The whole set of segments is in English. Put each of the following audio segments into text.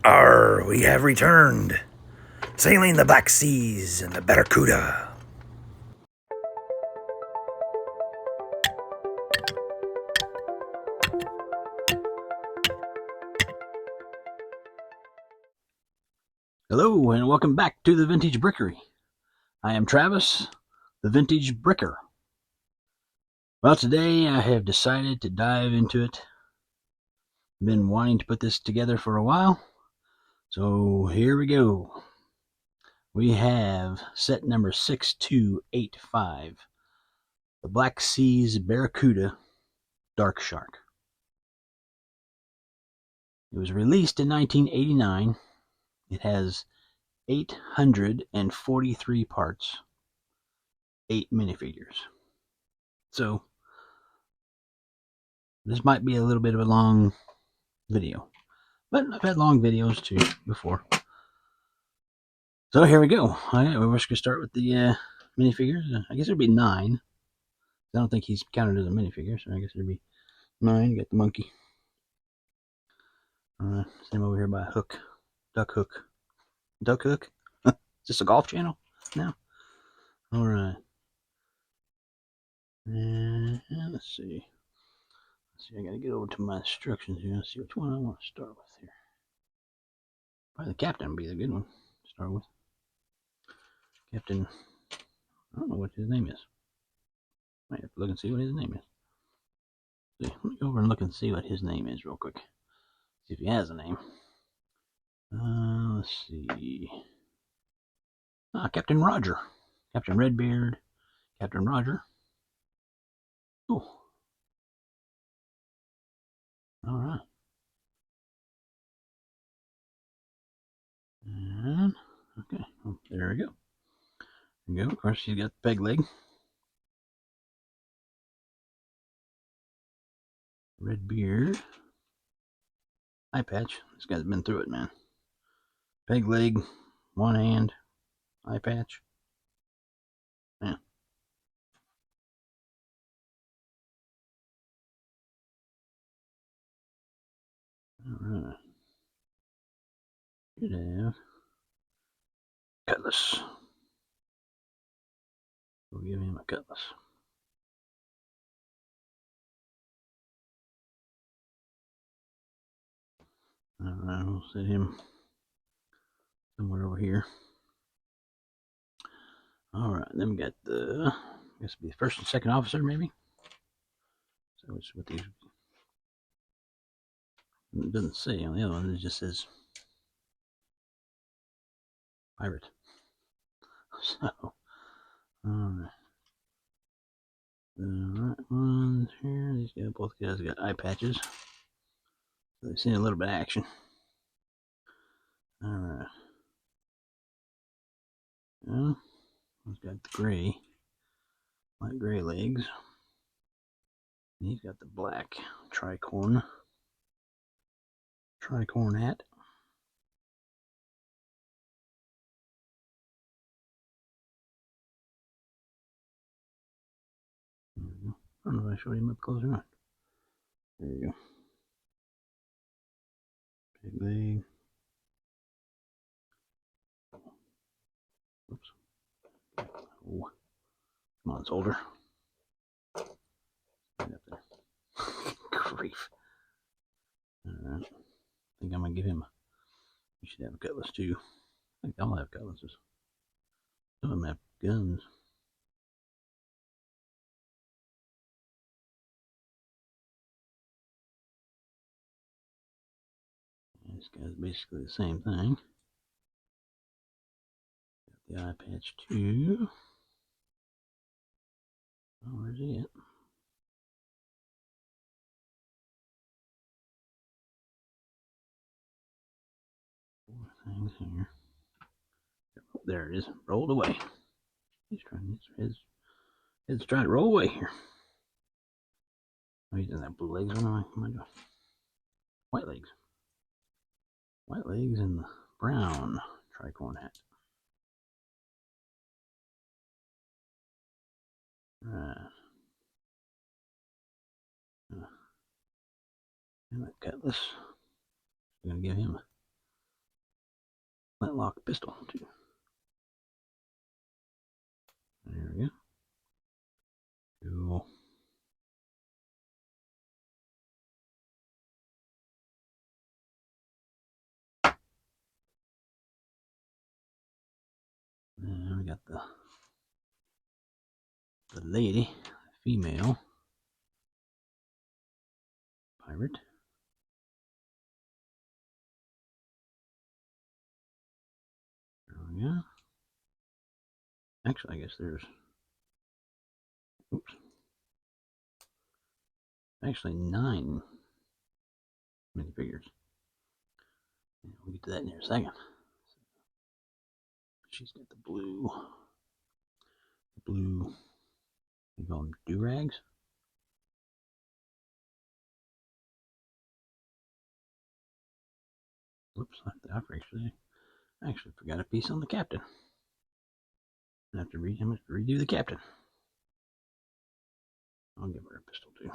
Arr, we have returned, sailing the Black Seas in the Barracuda. Hello and welcome back to the Vintage Brickery. I am Travis, the Vintage Bricker. Well, today I have decided to dive into it. Been wanting to put this together for a while, so here we go. We have set number 6285, the Black Seas Barracuda Dark Shark. It was released in 1989. It has 843 parts, 8 minifigures. So this might be a little bit of a long video, but I've had long videos too before. So here we go. Alright, we're just going to start with the minifigures. I guess there'd be 9. I don't think he's counted as a minifigure, so I guess there'd be 9. You got the monkey. Same over here by Hook. Duck Hook. Duck Hook? Is this a golf channel? No. Alright. And let's see. I gotta get over to my instructions here and see which one I want to start with here. Probably the captain would be the good one to start with. Captain, I don't know what his name is. Might have to look and see what his name is. See, let me go over and look and see what his name is real quick. See if he has a name. Let's see. Captain Roger. Captain Redbeard. Captain Roger. Cool. Alright. And, okay. Well, there we go. There we go. Of course, he's got the peg leg. Redbeard. Eye patch. This guy's been through it, man. Peg leg. One hand. Eye patch. Yeah. Alright. Should have cutlass. We'll give him a cutlass. Alright, we'll set him somewhere over here. Alright, then we got the, I guess it'd be the first and second officer, maybe? So it's what these, it doesn't say on the other one, it just says pirate. So, alright. The right ones here, these guys, both guys got eye patches. So they've seen a little bit of action. Alright. Well, he's got the gray, light gray legs. And he's got the black tricorn hat. I don't know if I showed him up close or not. There you go. Big leg. Oops. Oh. Come on, soldier. Right up there. Grief. Alright. I think I'm gonna give him you should have a cutlass too. I think I'll have cutlasses. Some of them have guns. This guy's basically the same thing. Got the eye patch too. Oh, where's he at? Four things here. Oh, there it is. Rolled away. He's trying his trying to roll away here. Oh, he's in that blue legs. What am I doing? White legs. White legs and the brown tricorn hat. And a cutlass. I'm gonna give him flintlock pistol too. There we go. Cool. And we got the lady, female pirate. There we go. Actually, I guess there's, oops, actually 9 minifigures. We'll get to that in a second. She's got the blue, you call them do-rags. Whoops, I actually forgot a piece on the captain. I have to redo the captain. I'll give her a pistol too.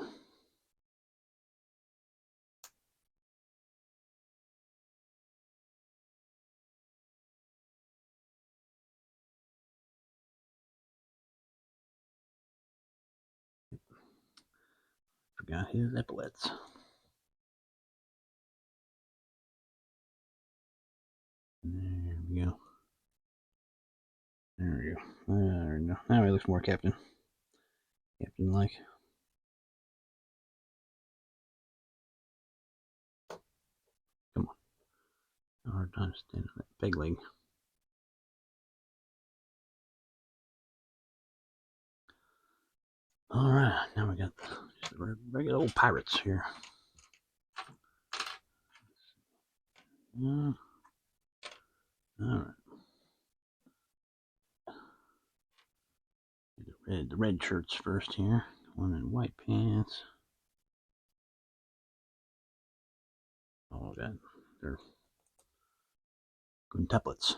Forgot his epaulets. There we go. There we go. There we go. Now he looks more captain-like. Come on. Hard time to stand on that peg leg. Alright, now we got just the regular old pirates here. Alright. The red shirts first here. One in white pants. Oh god, they're quintuplets.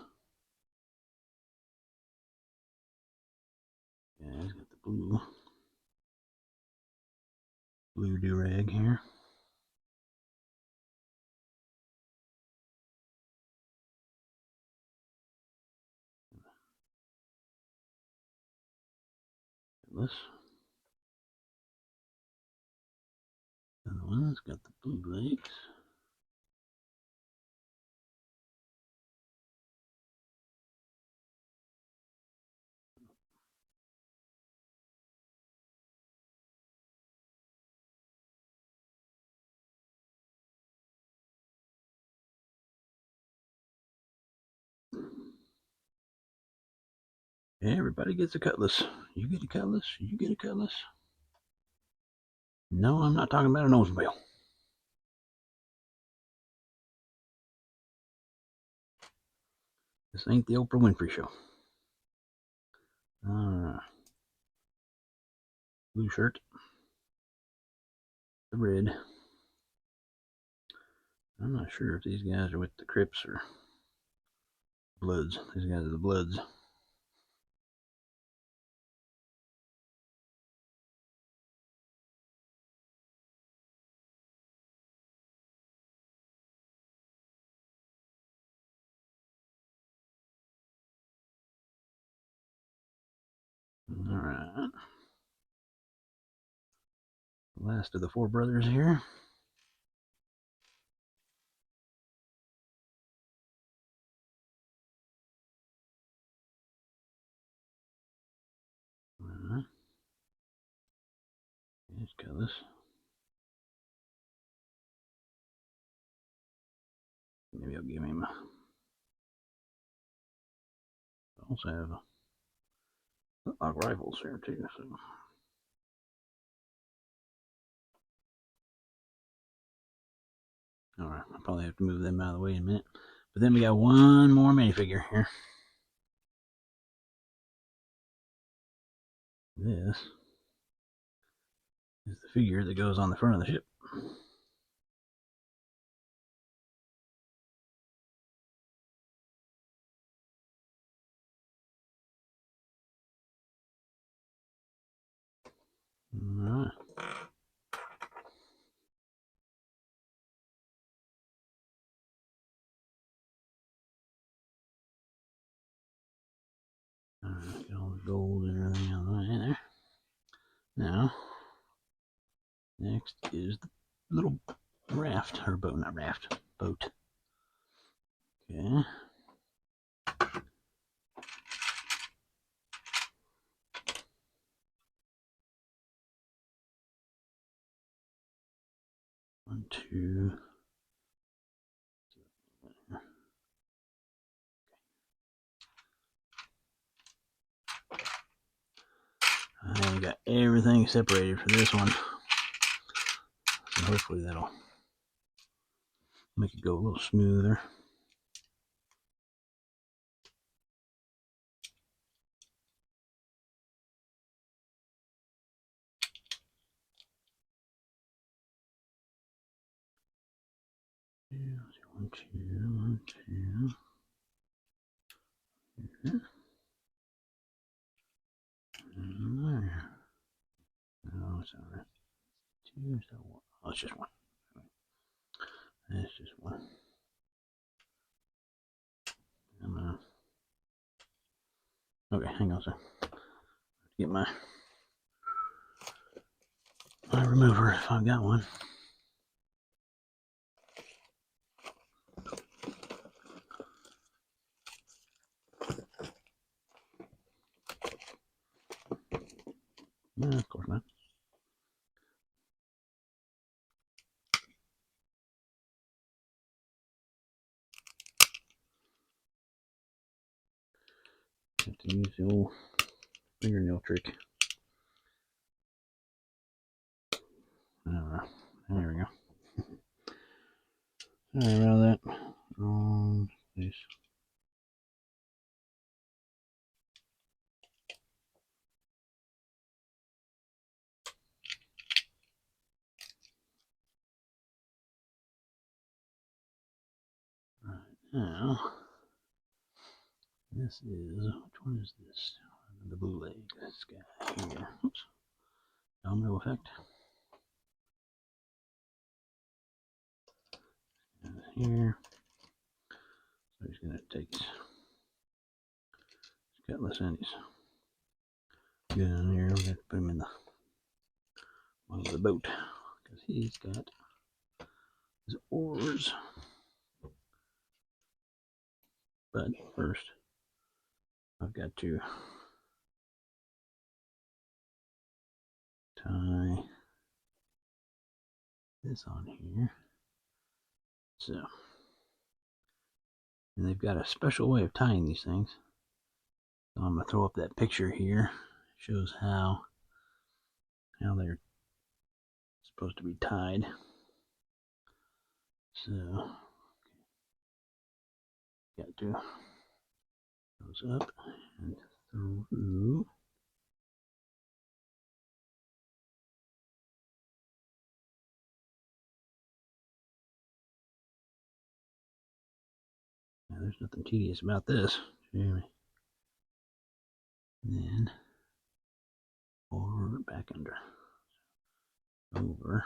Yeah, he's got the blue do-rag here. This. And the one that's got the blue legs. Everybody gets a cutlass. You get a cutlass. You get a cutlass. No, I'm not talking about a nosebell. This ain't the Oprah Winfrey show. Alright. Blue shirt. The red. I'm not sure if these guys are with the Crips or Bloods. These guys are the Bloods. Alright. Last of the 4 brothers here. Alright. Here's Cutlass. Maybe I'll give him a. I also have flintlock rifles here too. So. Alright, I'll probably have to move them out of the way in a minute. But then we got one more minifigure here. This is the figure that goes on the front of the ship. Alright. Get all the gold and everything out of there. Now, next is the little raft, or boat, not raft, boat. Okay. One, two. I got everything separated for this one. So hopefully that'll make it go a little smoother. One, two. There. No, it's not right. Two, so one. Oh, it's just one. That's just one. Okay, hang on, sir. Get my remover if I've got one. No, of course not. Have to use the old fingernail trick. There we go. Sorry about that. Please. Right now, this is, which one is this? The blue leg. This guy here. Oops. Domino effect. And here. So he's going to take his cutlass and his gun here. We're going to put him in the bottom of the boat because he's got his oars. But first, I've got to tie this on here. So, and they've got a special way of tying these things. So I'm going to throw up that picture here. It shows how they're supposed to be tied. So, got to goes up and through. Now, there's nothing tedious about this. And then over, back under, over,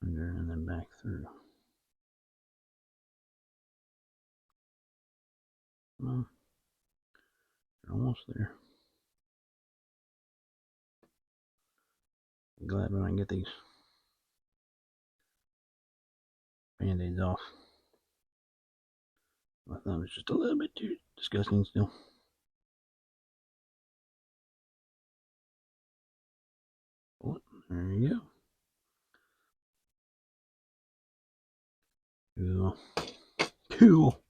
under, and then back through. Well, you're almost there. I'm glad when I can get these band-aids off. My thumb is just a little bit too disgusting still. Oh, there you go. Cool. Cool.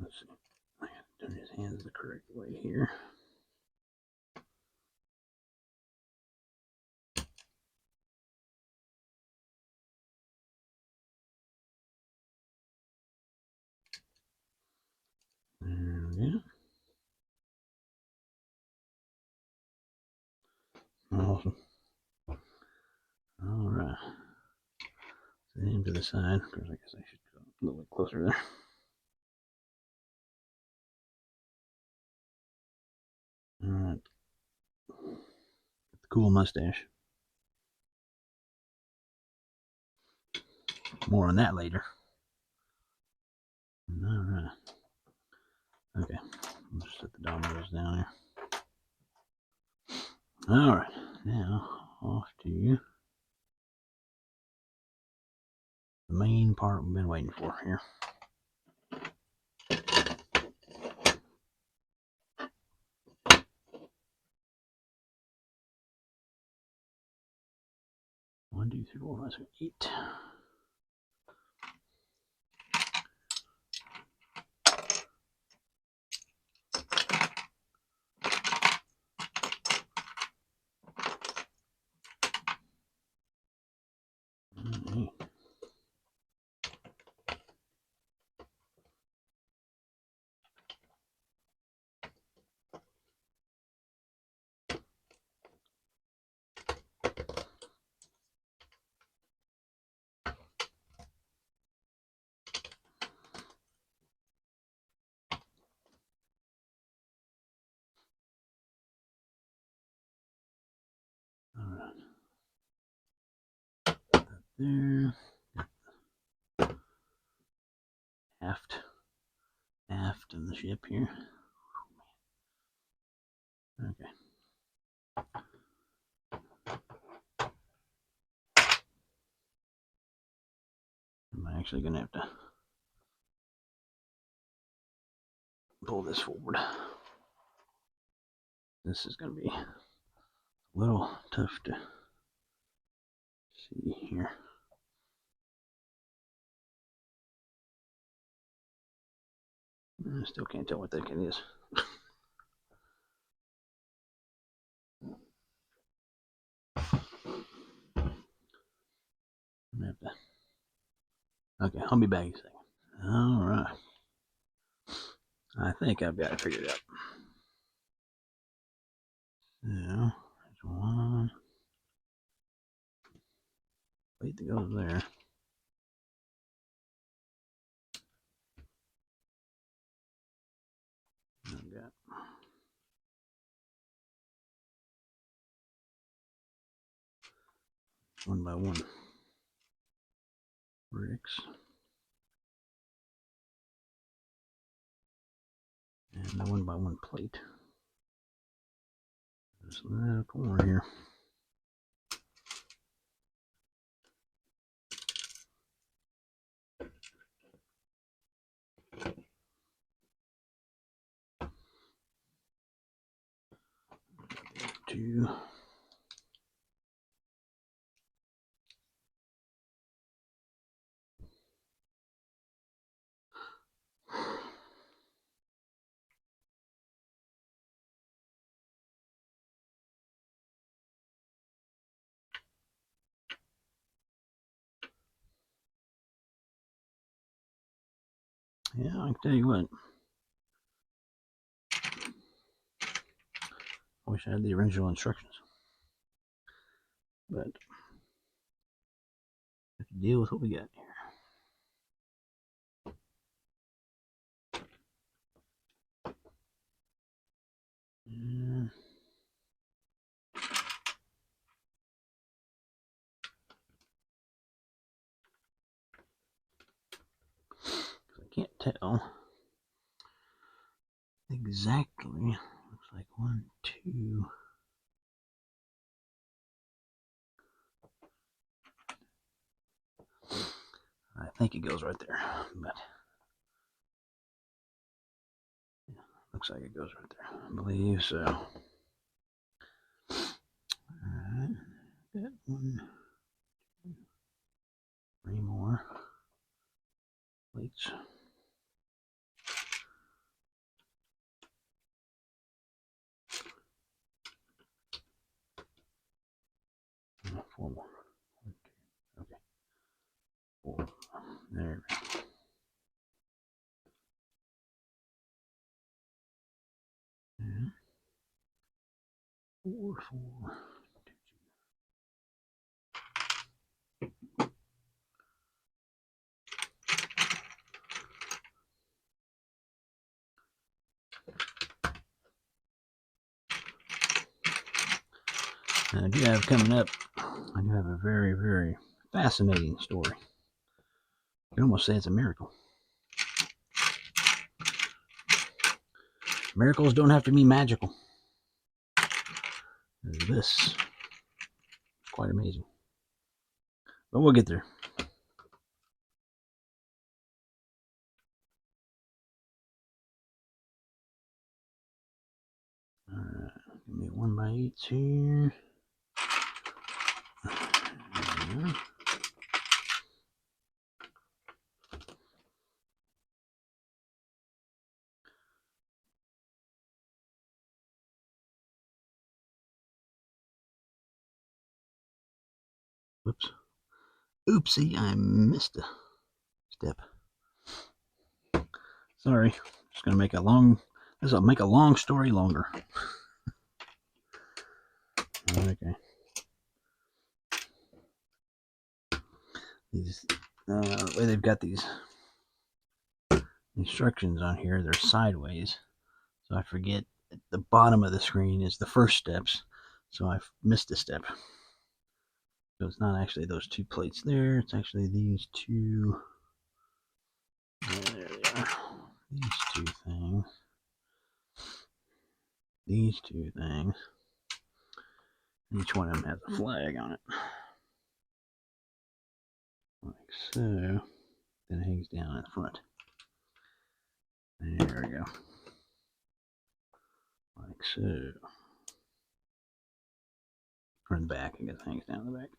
Let's see. I gotta turn his hands the correct way here. There we go. Awesome. All right. Set him to the side. Of course, I guess I should go a little bit closer there. All right. The cool mustache. more on that later. All right. Okay. Let's set the dominoes down here. All right. Now off to the main part we've been waiting for here. One, two, three, four, 5, 6, 8. Right. All right. Put that there. Aft of the ship here. Okay. I'm actually gonna have to pull this forward. This is gonna be a little tough to see here. I still can't tell what that can is. Okay, I'll be back in a second. All right. I think I've got it figured out. So, there's one plate that goes there. I've got one by one bricks. And the one by one plate. This little corner here. Two. Yeah, I can tell you what. I wish I had the original instructions. But have to deal with what we got here. Yeah. I can't tell exactly. Looks like 1, 2. I think it goes right there, but yeah, looks like it goes right there. I believe so. Alright, got 1, 2, 3 more plates. And 4 more. 1, 2, okay. 4. There we go. Yeah. 4, 4, 2, 2. Now, I do have coming up, I do have a very, very fascinating story You can almost say it's a miracle. Miracles don't have to be magical. This is quite amazing. But we'll get there. Alright, give me 1x8s here. Whoops. Oopsie, I missed a step. Sorry. Just gonna make a long story longer. Okay. These the way they've got these instructions on here, they're sideways. So I forget at the bottom of the screen is the first steps. So I've missed a step. So it's not actually those two plates there, it's actually these two. There they are. These two things. These two things. Each one of them has a flag on it. Like so. Then it hangs down in the front. There we go. Like so. Or in the back, I guess it hangs down in the back.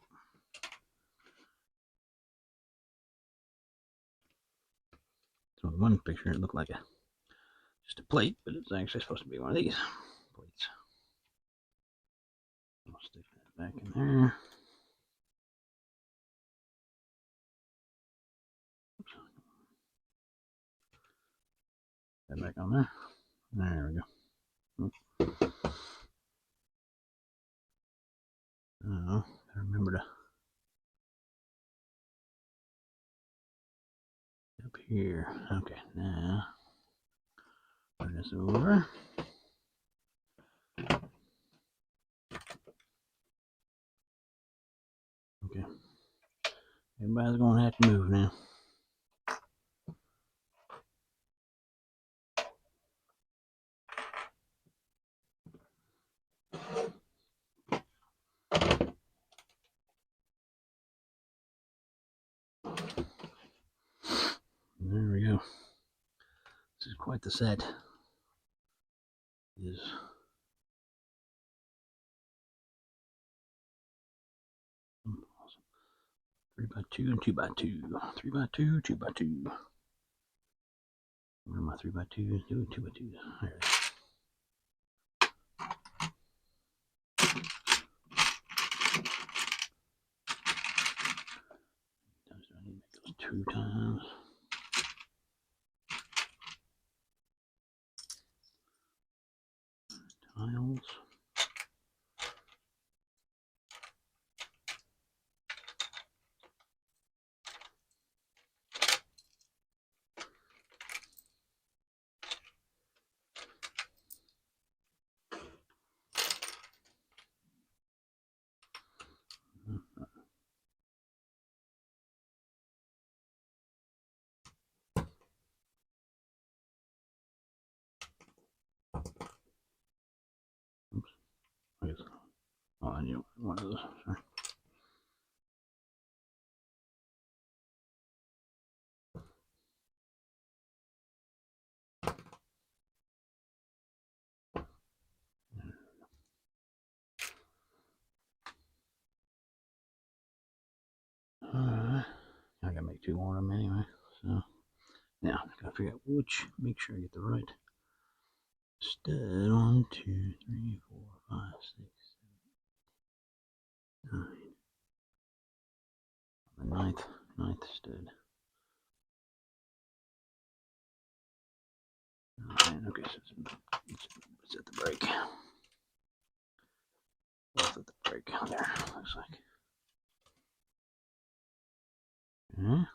So in one picture it looked like just a plate, but it's actually supposed to be one of these plates. I'll stick that back in there. Oops. That back on there. There we go. Oh, I remember to up here. Okay, now turn this over. Okay, everybody's gonna have to move now. There we go. This is quite the set. It is. Awesome. 3x2 and 2x2. 3x2, 2x2. Where are my 3x2s? Doing 2x2s. There it is. I need to make those 2 times. Tiles. Oops. I guess. Oh, I need one of those. Sorry. Alright. I gotta make 2 more of them anyway. So now I gotta figure out which. Make sure I get the right stud. 1, 2, 3, 4, 5, 6, 7, 9. The ninth stud. Alright, okay, so it's at the break. Both at the break. There, looks like. Okay. Yeah.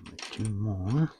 Make 2 more.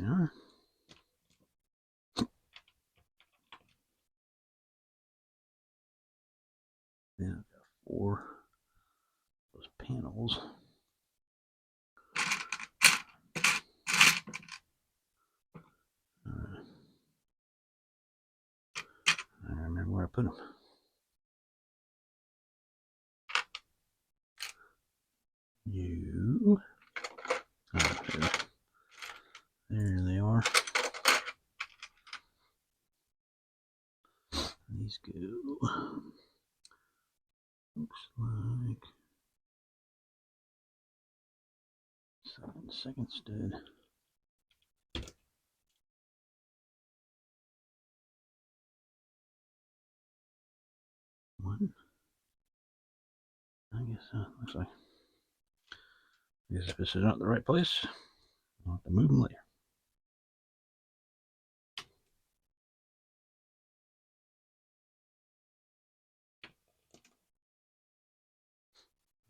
they are. Then I've got 4 those panels. I remember where I put them. You. Oh, there they are. These go. Looks like second stud. One. I guess looks like. I guess if this is not the right place, I'll have to move them later.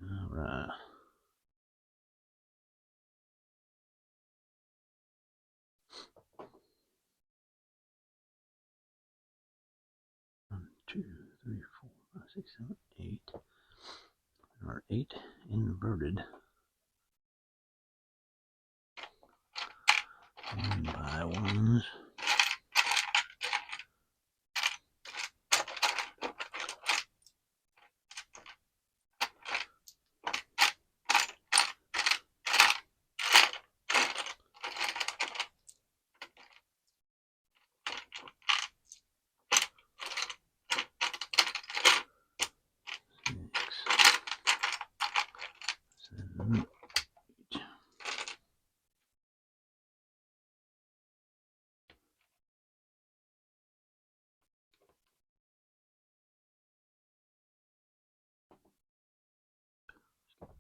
All right. One, 2, 3, 4, 5, 6, 7, 8. There are 8 inverted. 1x1s.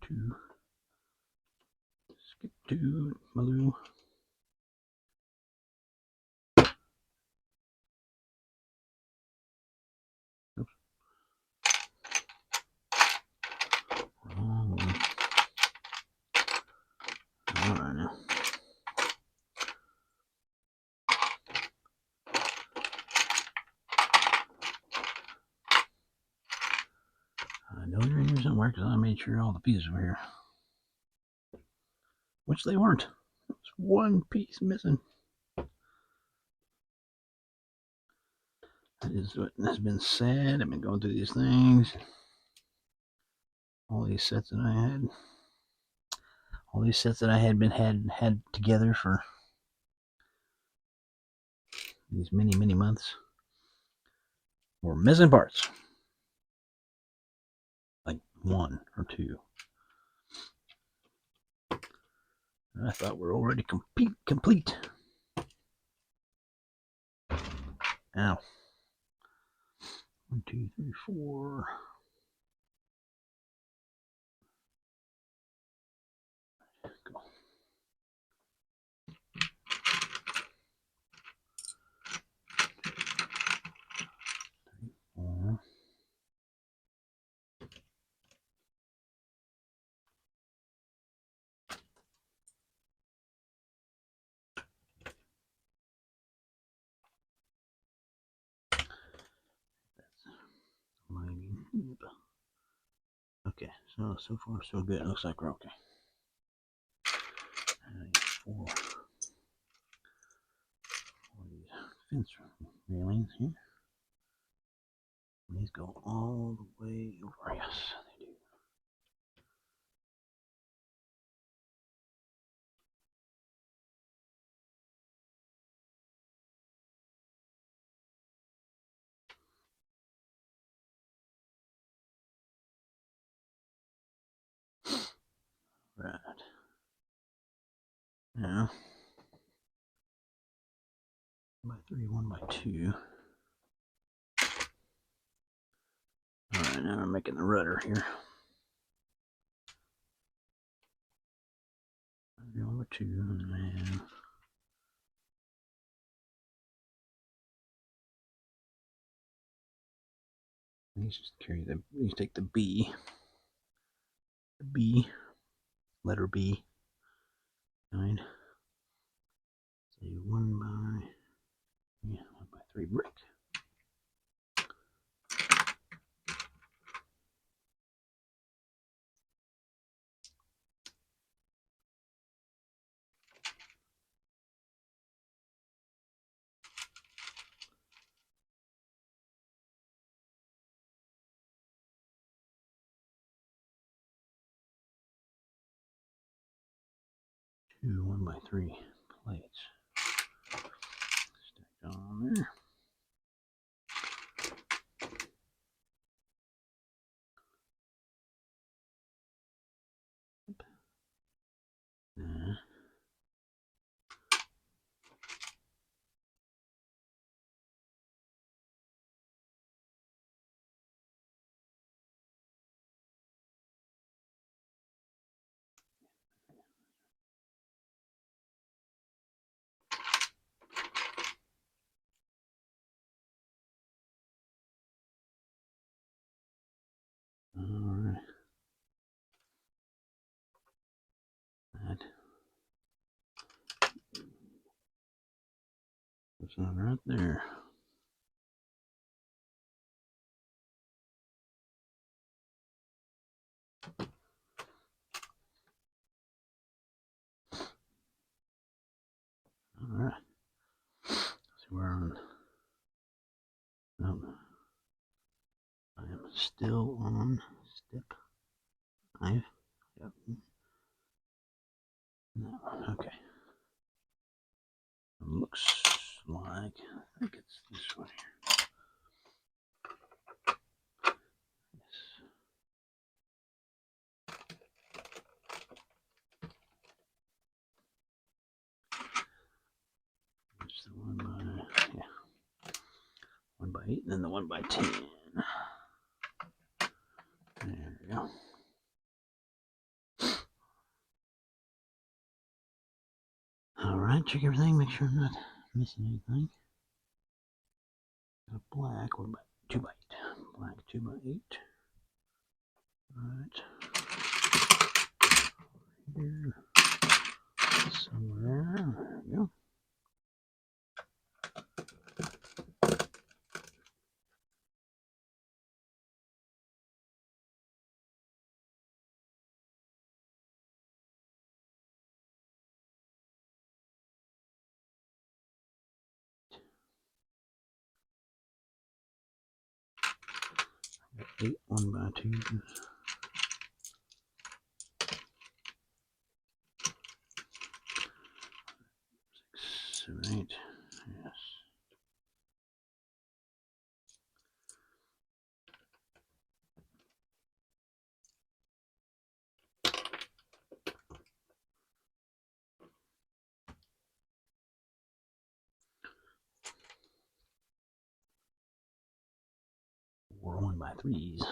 Two. Skip 2, Maloo. Oops. Wrong one. Alright now. I know they're in here somewhere because I made sure all the pieces were here. Which they weren't. There's one piece missing. That is what has been said. I've been going through these things. All these sets that I had. All these sets that I had had together for these many months were missing parts. Like 1 or 2. I thought we're already complete. Ow. 1, 2, 3, 4. Go. 3, 4. Okay, so far so good. It looks like we're okay. 4 these fence railings here. These go all the way over. Yes, they do. Right. Now, 1x3, 1x2. Alright, now we're making the rudder here. 1x2, and these just carry the. These take the B, letter B, 9. A 1x3 brick. Two 1x3 plates stacked on there. Alright. That's on right there. Alright. So we're on. I am still on step 5. Yep. No, okay. It looks like, I think it's this one here. Yes. It's the 1x8, and then the 1x10. There we go. Alright, check everything, make sure I'm not missing anything. Got a black 2x8. Black 2x8. Alright. Here. Somewhere. There we go. Got 8 1x2s. 6, 7, 8. Yes. We're 1x3s.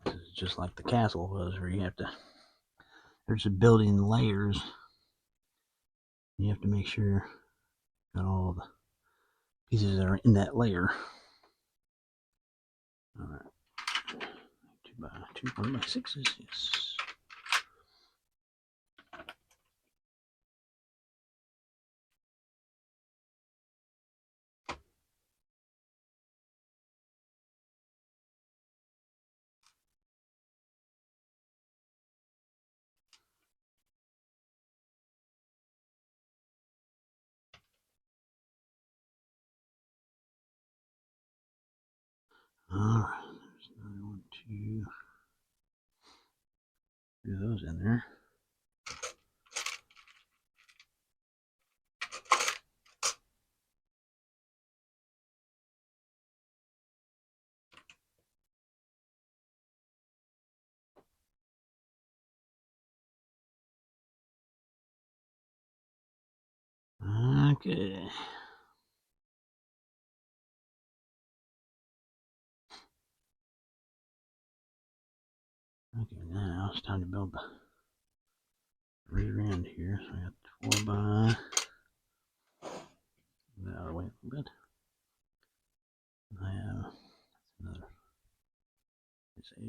This is just like the castle was, where you have to, there's a building layers. You have to make sure you got all the pieces that are in that layer. Alright. 2x2, 1x6s, yes. Alright, there's another 1, 2. Do those in there. Okay. Okay, now it's time to build the rear end here. So I got 4 by. Move that out of the way a little bit. I have another. It's a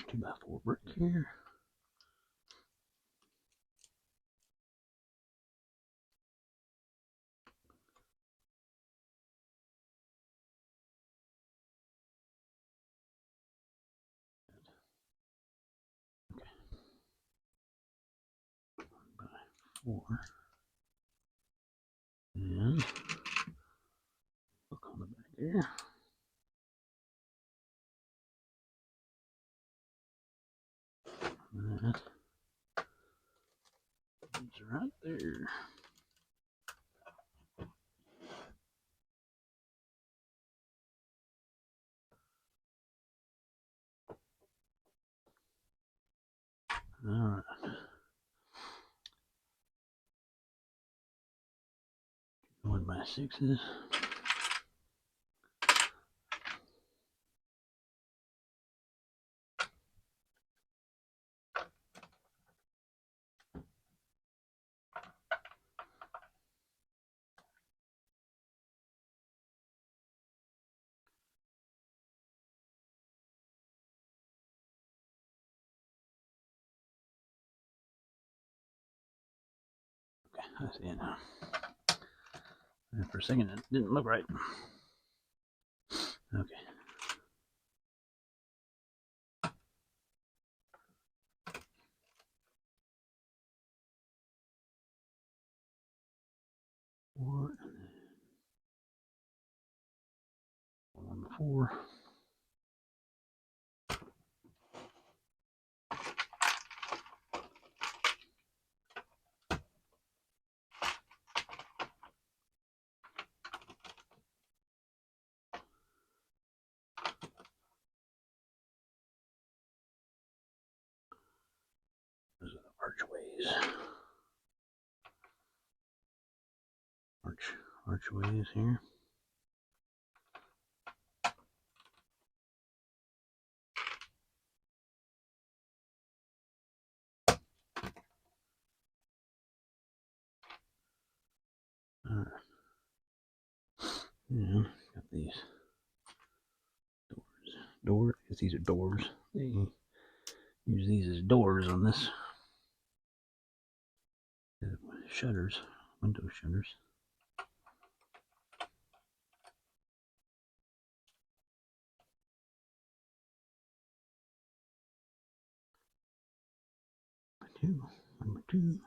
2x4 brick here. By 4. And look on the back there. That is right there. Alright. 1x6s. Okay, I see it now. And for a second it didn't look right. Okay. Four, and then 1, 4. Those are the archways. Archways here. Alright. Yeah, got these doors. Because these are doors. They use these as doors on this. Shutters, window shutters. Number two.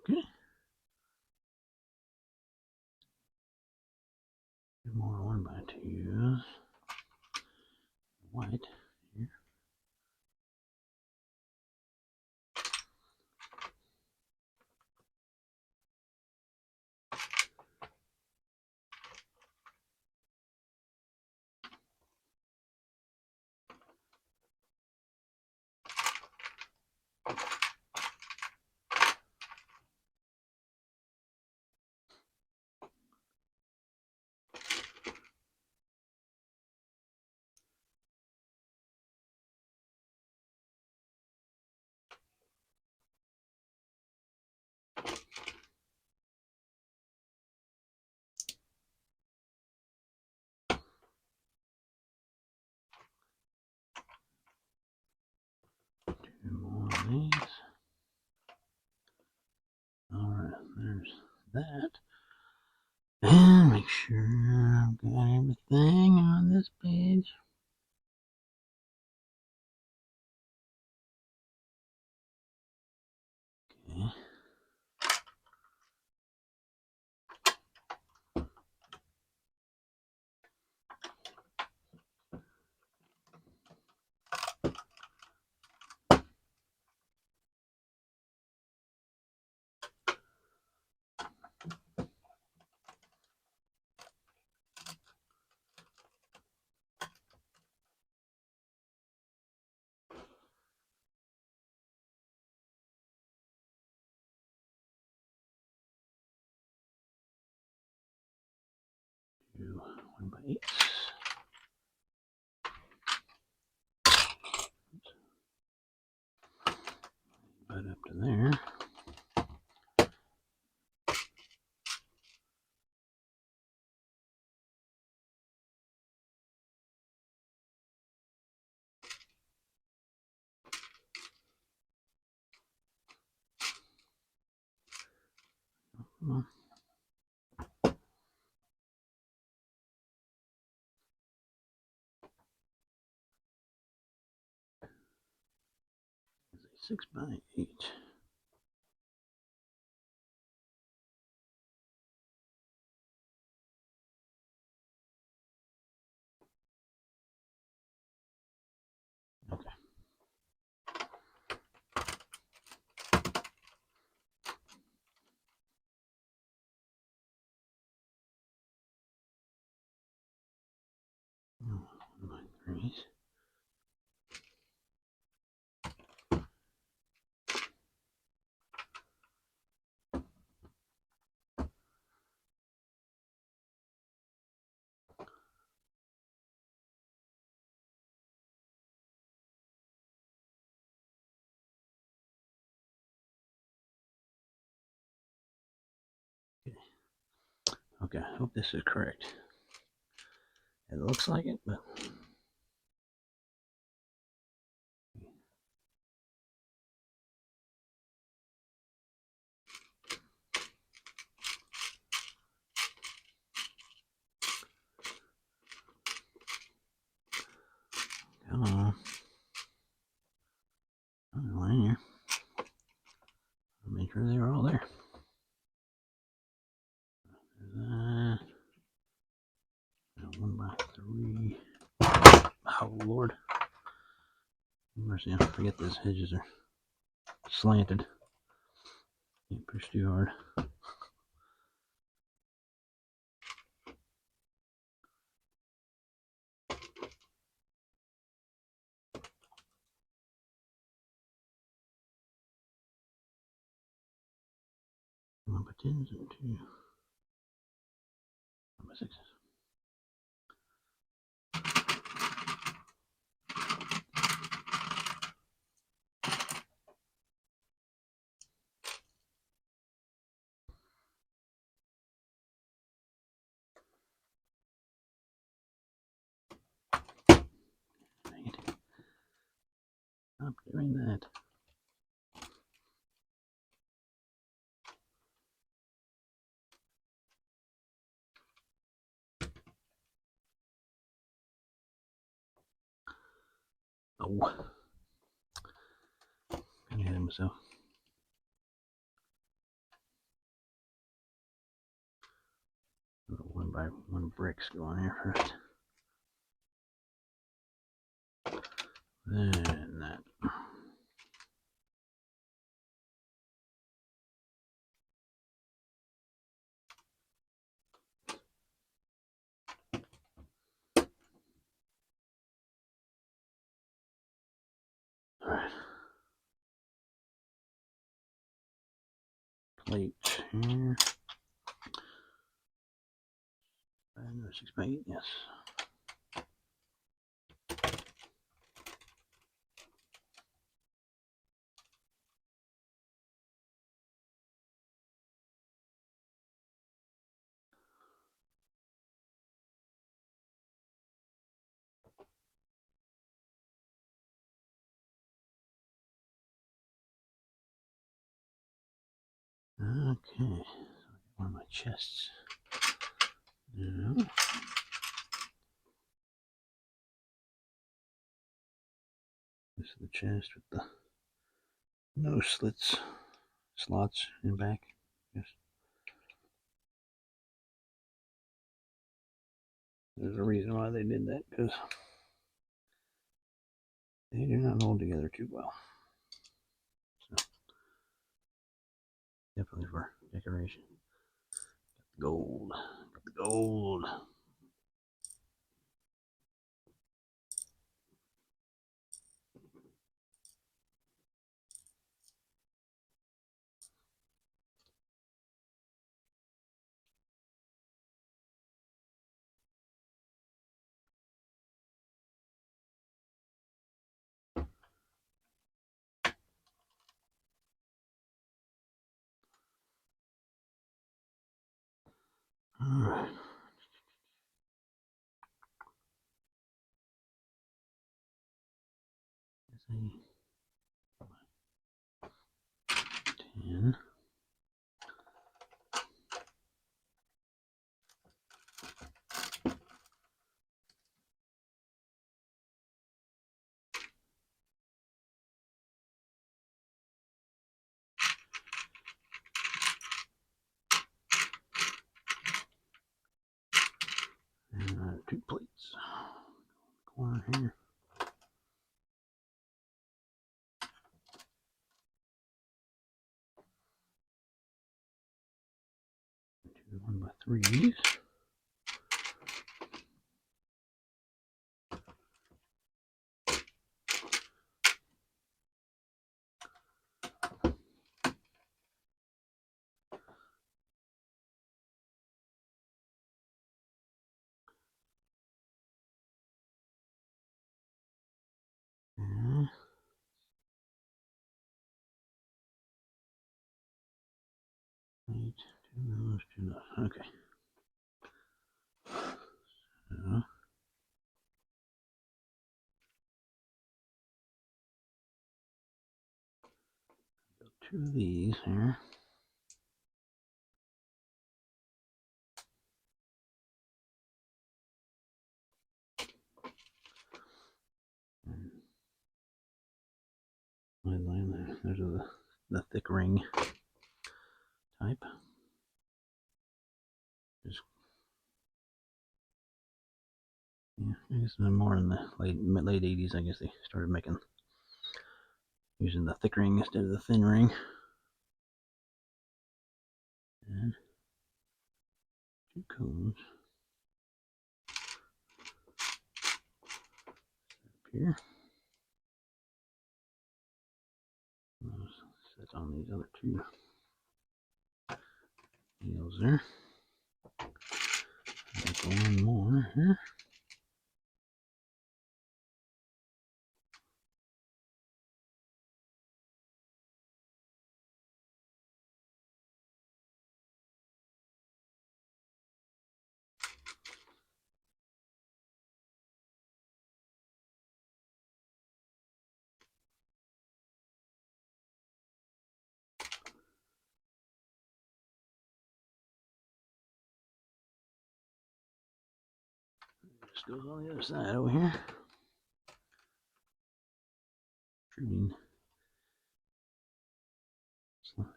Okay. Two more 1x2s. White here. these. Alright, there's that. And make sure I've got everything on this page. Okay. Do 1x8. Right up to there. Come on. It's a 6x8. Okay. Oh, 1x3s. Okay, I hope this is correct. It looks like it, but come on. Oh, in here. I'll make sure they're all there. There's that. 1x3. Oh, Lord. Mercy, I forget those hedges are slanted. Can't push too hard. One by 10s and 2 by 6s. Dang it. Stop doing that. Oh. Kind of hit myself. One by one bricks go on here first. Then that. Alright. Plate here. Another 6x8, yes. Okay, one of my chests. Yeah. This is the chest with the no slots in the back. Yes. There's a reason why they did that, because they do not hold together too well. So, definitely for decoration. Gold. Got the gold. Alright. Let's see. 10. And 2 plates. Corner here. 2 1x3s. And 8, 2 those, 2 those. Okay. So, 2 of these here. There's the thick ring type. Just, yeah, I guess more in the late 80s. I guess they started using the thick ring instead of the thin ring. And 2 cones up here. Set on these other 2 wheels there. Make 1 more here. This goes on the other side over here. Shooting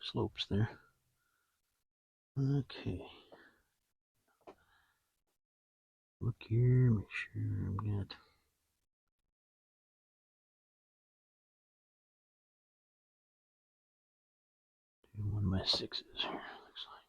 slopes there. Okay. Look here, make sure I've got 2 1x6s here, looks like.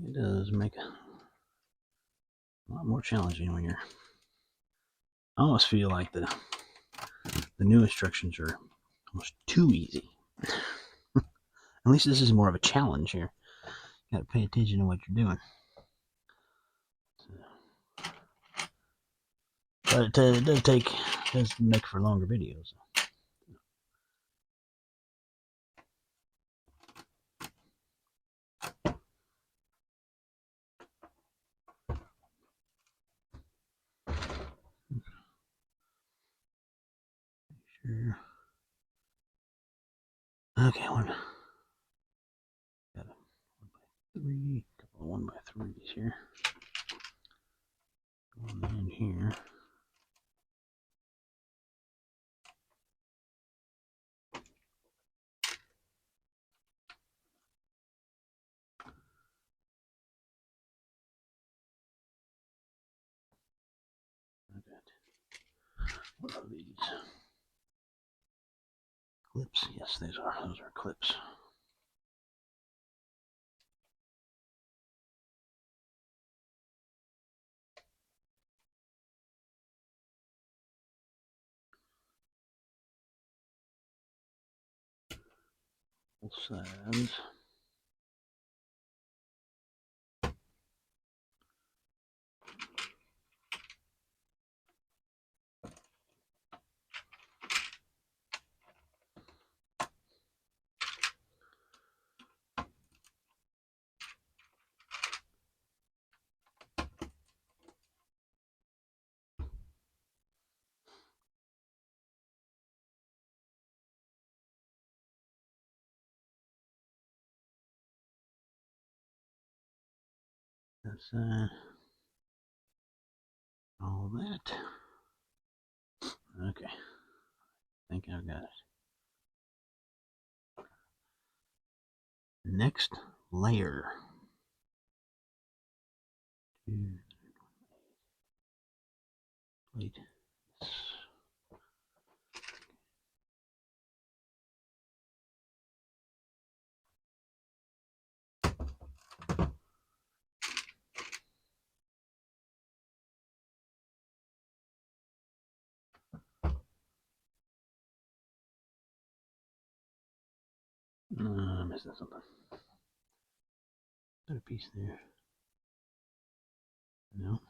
It does make a lot more challenging when you're. I almost feel like the new instructions are almost too easy. At least this is more of a challenge here. Got to pay attention to what you're doing. But it does make for longer videos. Sure. Okay, got a 1x3, couple of 1x3s here. One in here. What are these? Clips? Yes, those are clips. Both sides. That side. All that. Okay. I think I've got it. Next layer. Wait. I'm missing something. Got a piece there. No.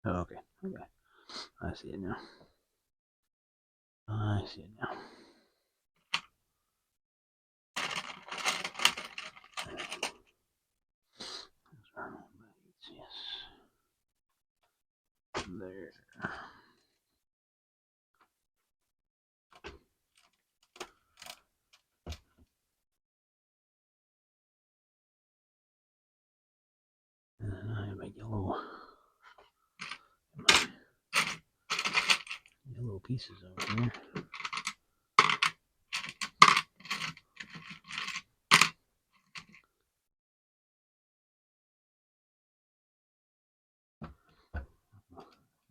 Oh, okay. Okay. I see it now. I see it now. Yes. There. And then I have a yellow pieces over here.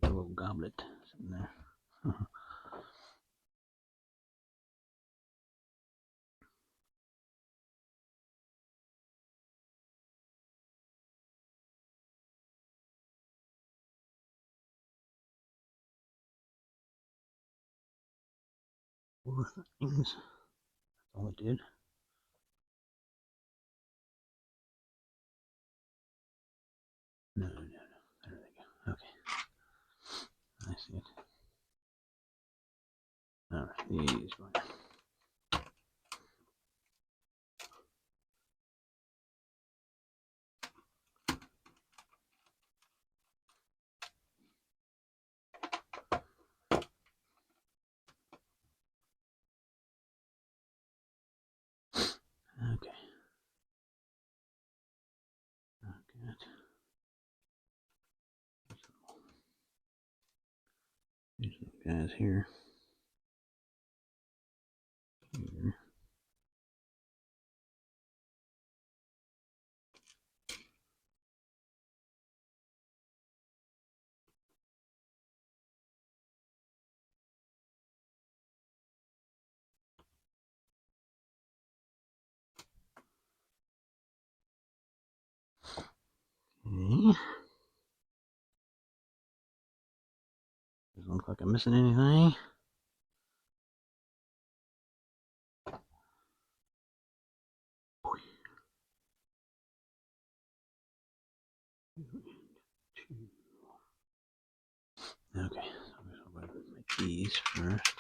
A little goblet sitting there. Four things. That's all it did. No. There they go. Okay. I see it. Alright, these one. Okay. Good. These guys here. Here. Doesn't look like I'm missing anything. Okay, so I'm going to make these first.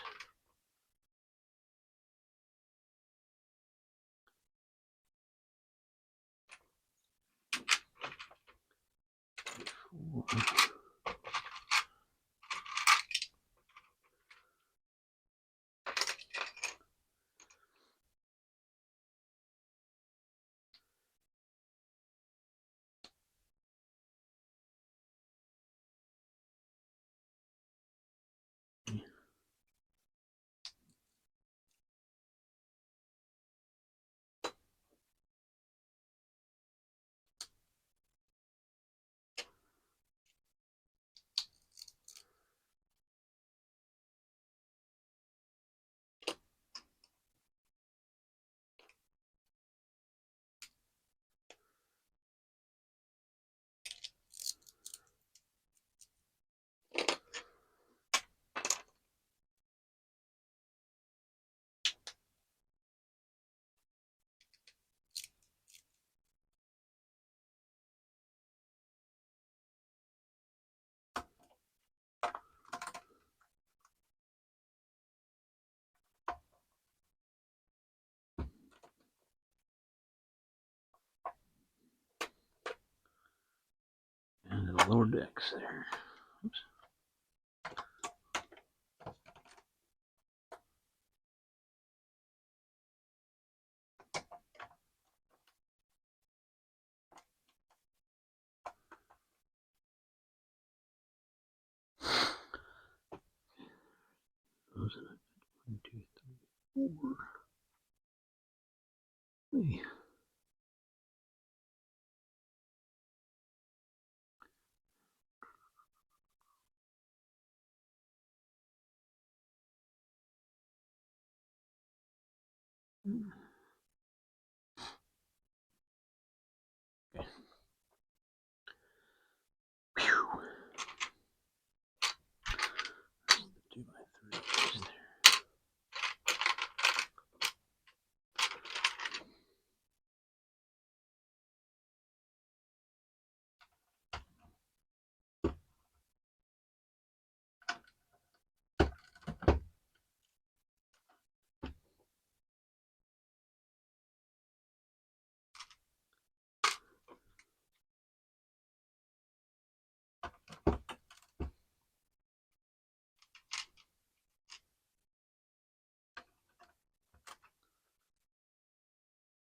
And the lower decks there. Oops. Those are 1, 2, 3, 4. Hey. Okay. Phew. There's the 2x3s there.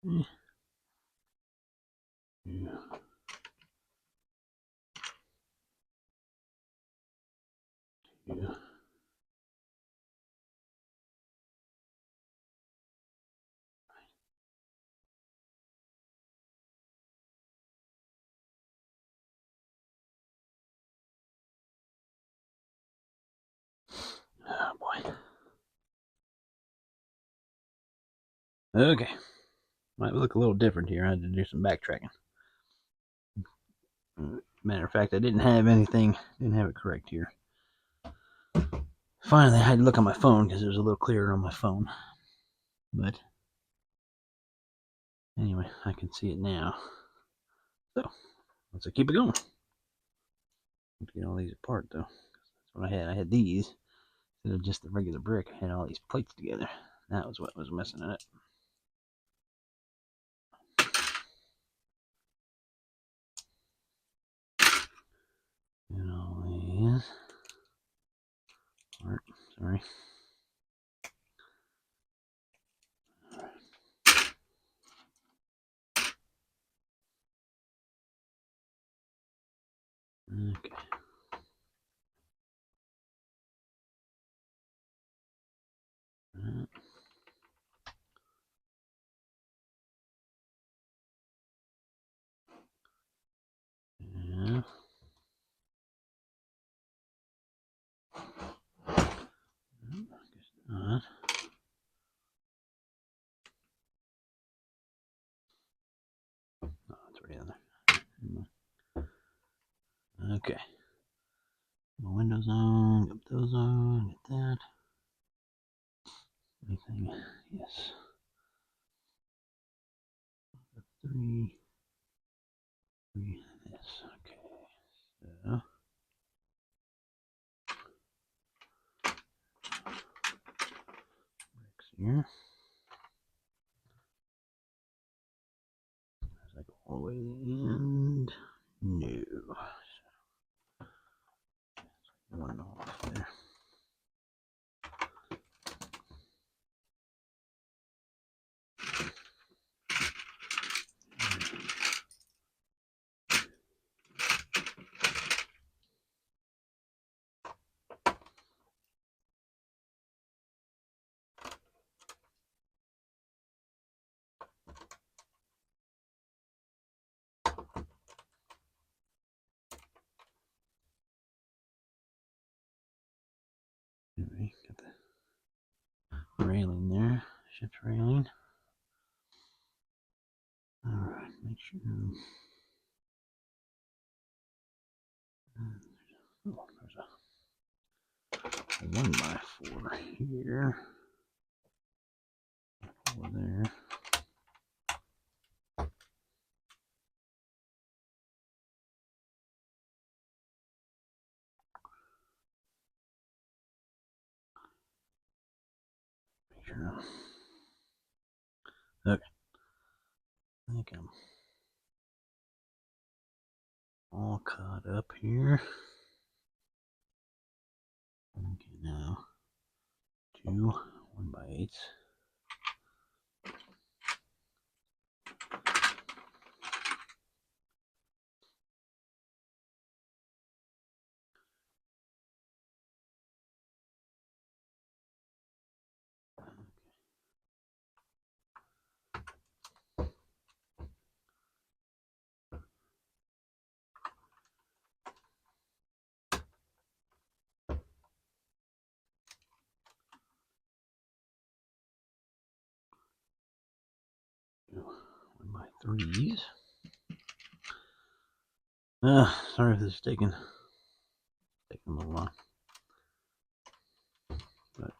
Yeah. Yeah. Oh boy. Okay. Might look a little different here. I had to do some backtracking. Matter of fact, I didn't have it correct here. Finally, I had to look on my phone because it was a little clearer on my phone. But anyway, I can see it now. So let's keep it going. Let's get all these apart though. That's what I had. I had these instead of just the regular brick. I had all these plates together. That was what was messing it up. And all these. Sorry. Okay. Yeah. I guess not. Oh, it's right in there. Okay. My windows on, get those on, get that. Anything? Yes. 3. Yes. Okay. So. Here. As I go all the way to the end. No. One off there. Anyway, got the railing there. Ship's railing. Alright, make sure. Oh, there's a 1x4 here. Over there. Make sure. Okay. I think I'm all caught up here. Okay, now 2 1x8s. One by threes. Sorry if this is taking a little long. But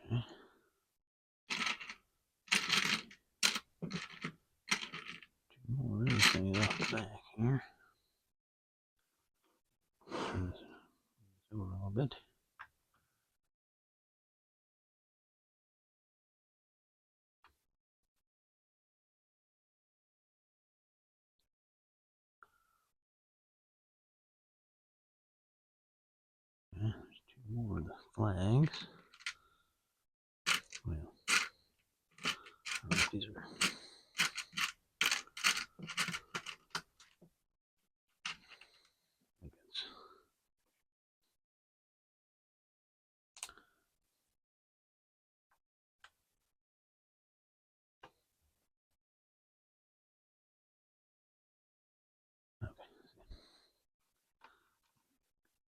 okay. Two more things off the back here. Turn this over a little bit. Okay, there's 2 more of the flags. Well, I don't know if these are.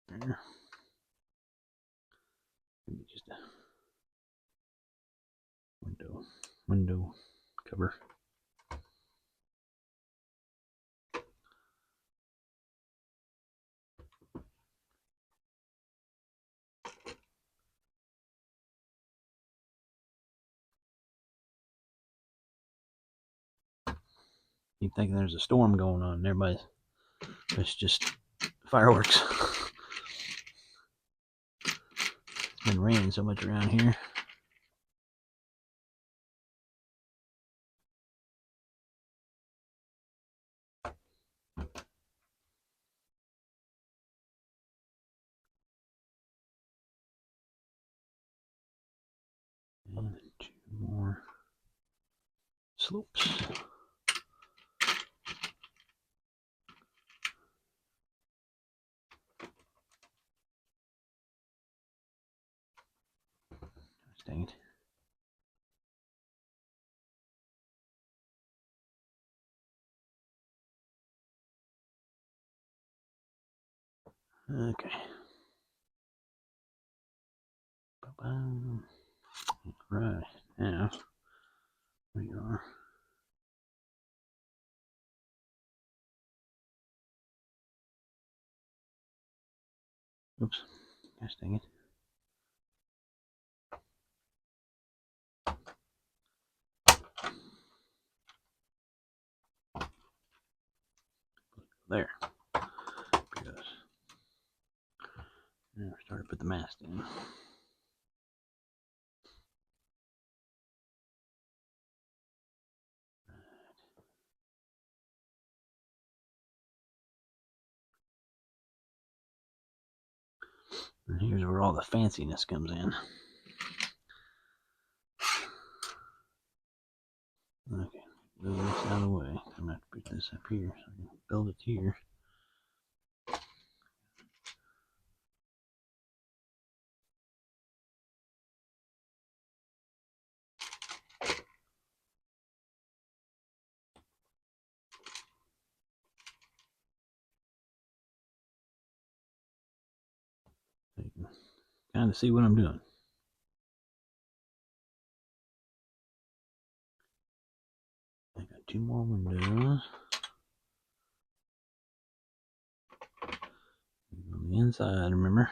There. Maybe just a window cover. Keep thinking there's a storm going on there, but it's just fireworks. It's been raining so much around here. And 2 more slopes. Dang it. Okay. Right. Now, we are. Oops. Gosh dang it. There. Because now we're starting to put the mast in. And here's where all the fanciness comes in. Okay, move this out of the way. I'm going to have to put this up here so I can build it here. So you can kind of see what I'm doing. I got 2 more windows. On the inside, remember?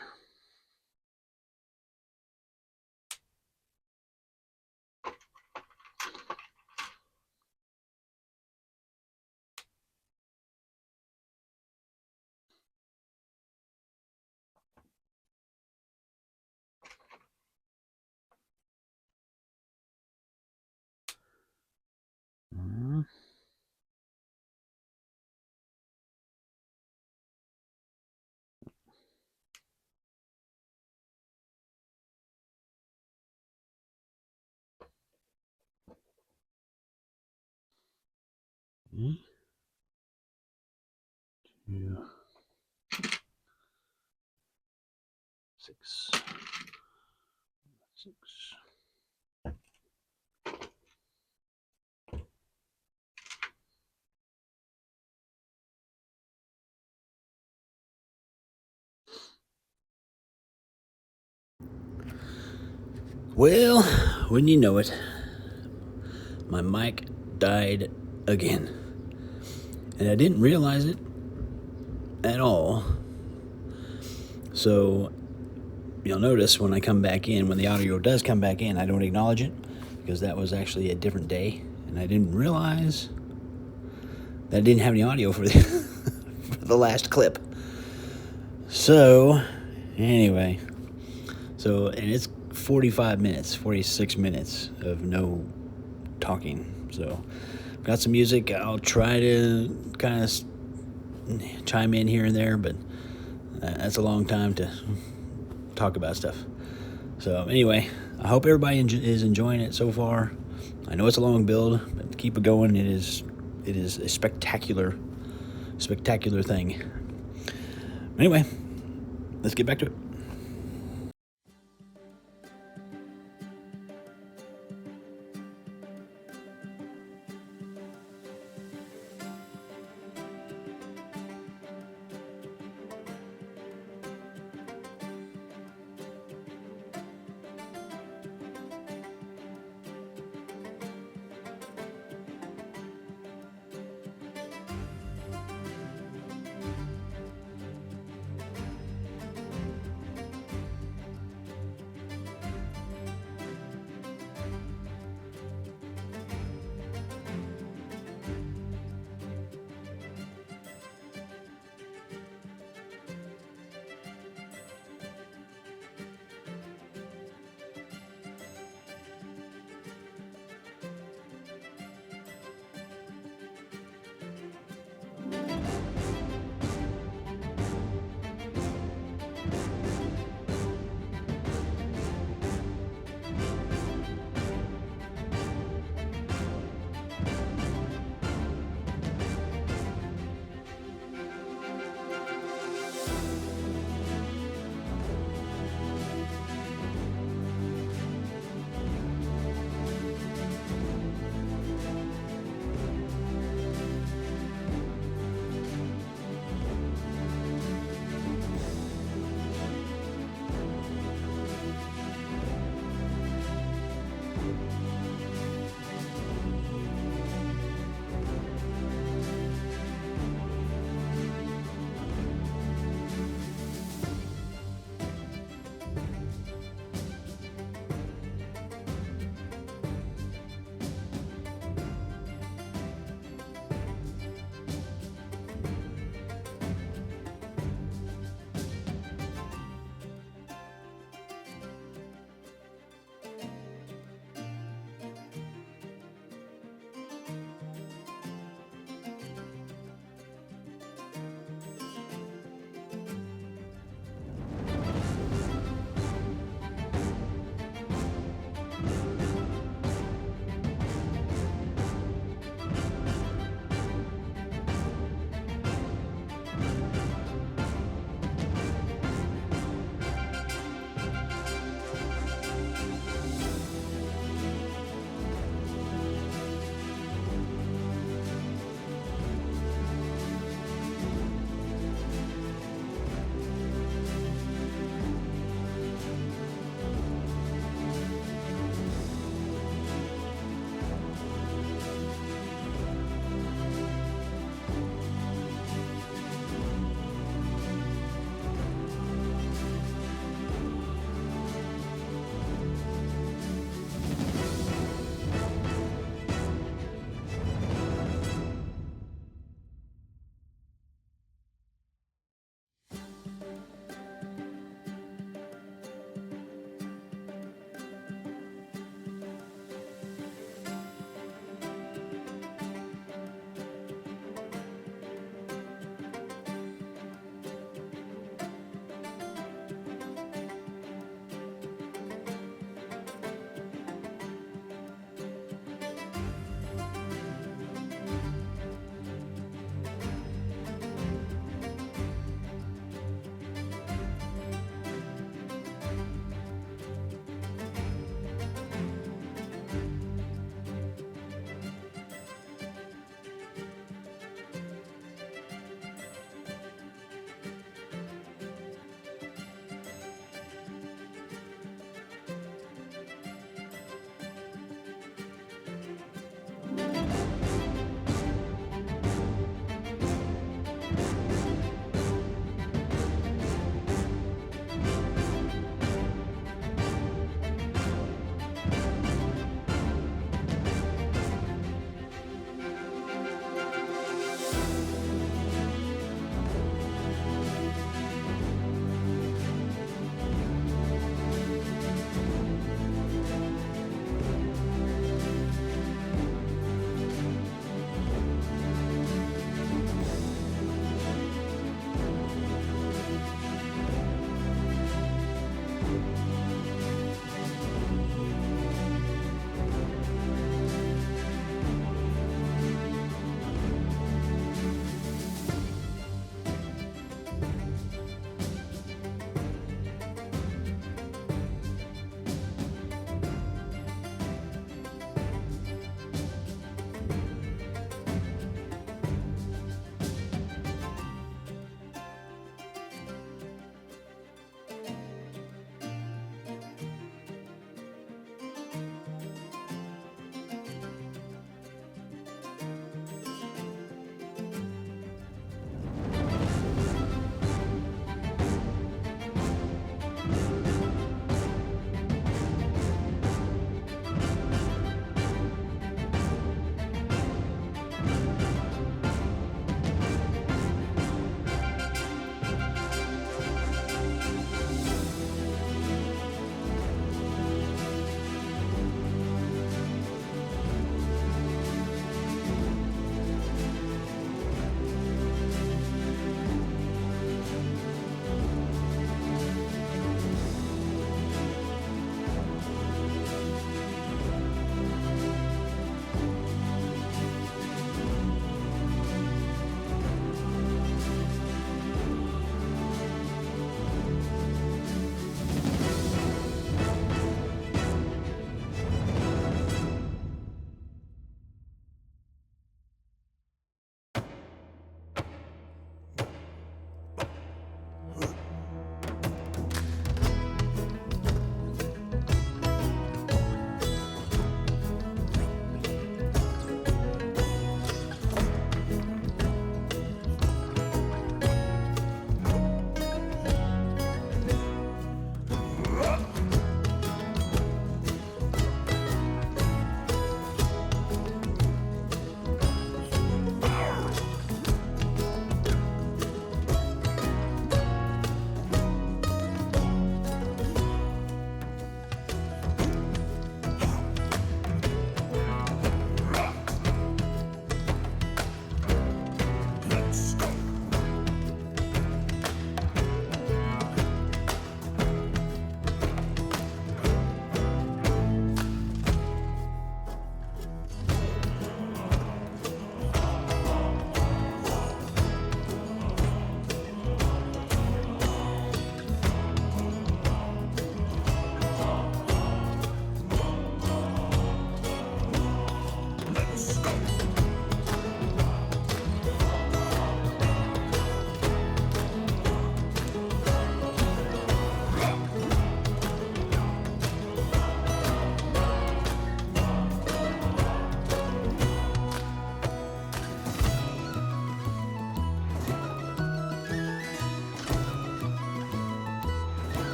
Okay. 2, 6, 6. Well, wouldn't you know it, my mic died again. And I didn't realize it at all. So you'll notice when I come back in, when the audio does come back in, I don't acknowledge it because that was actually a different day. And I didn't realize that I didn't have any audio for for the last clip. So, anyway. So, and it's 45 minutes, 46 minutes of no talking. So, I've got some music. I'll try to kind of chime in here and there, but that's a long time to talk about stuff. So, anyway, I hope everybody is enjoying it so far. I know it's a long build, but keep it going. It is a spectacular thing. Anyway, let's get back to it.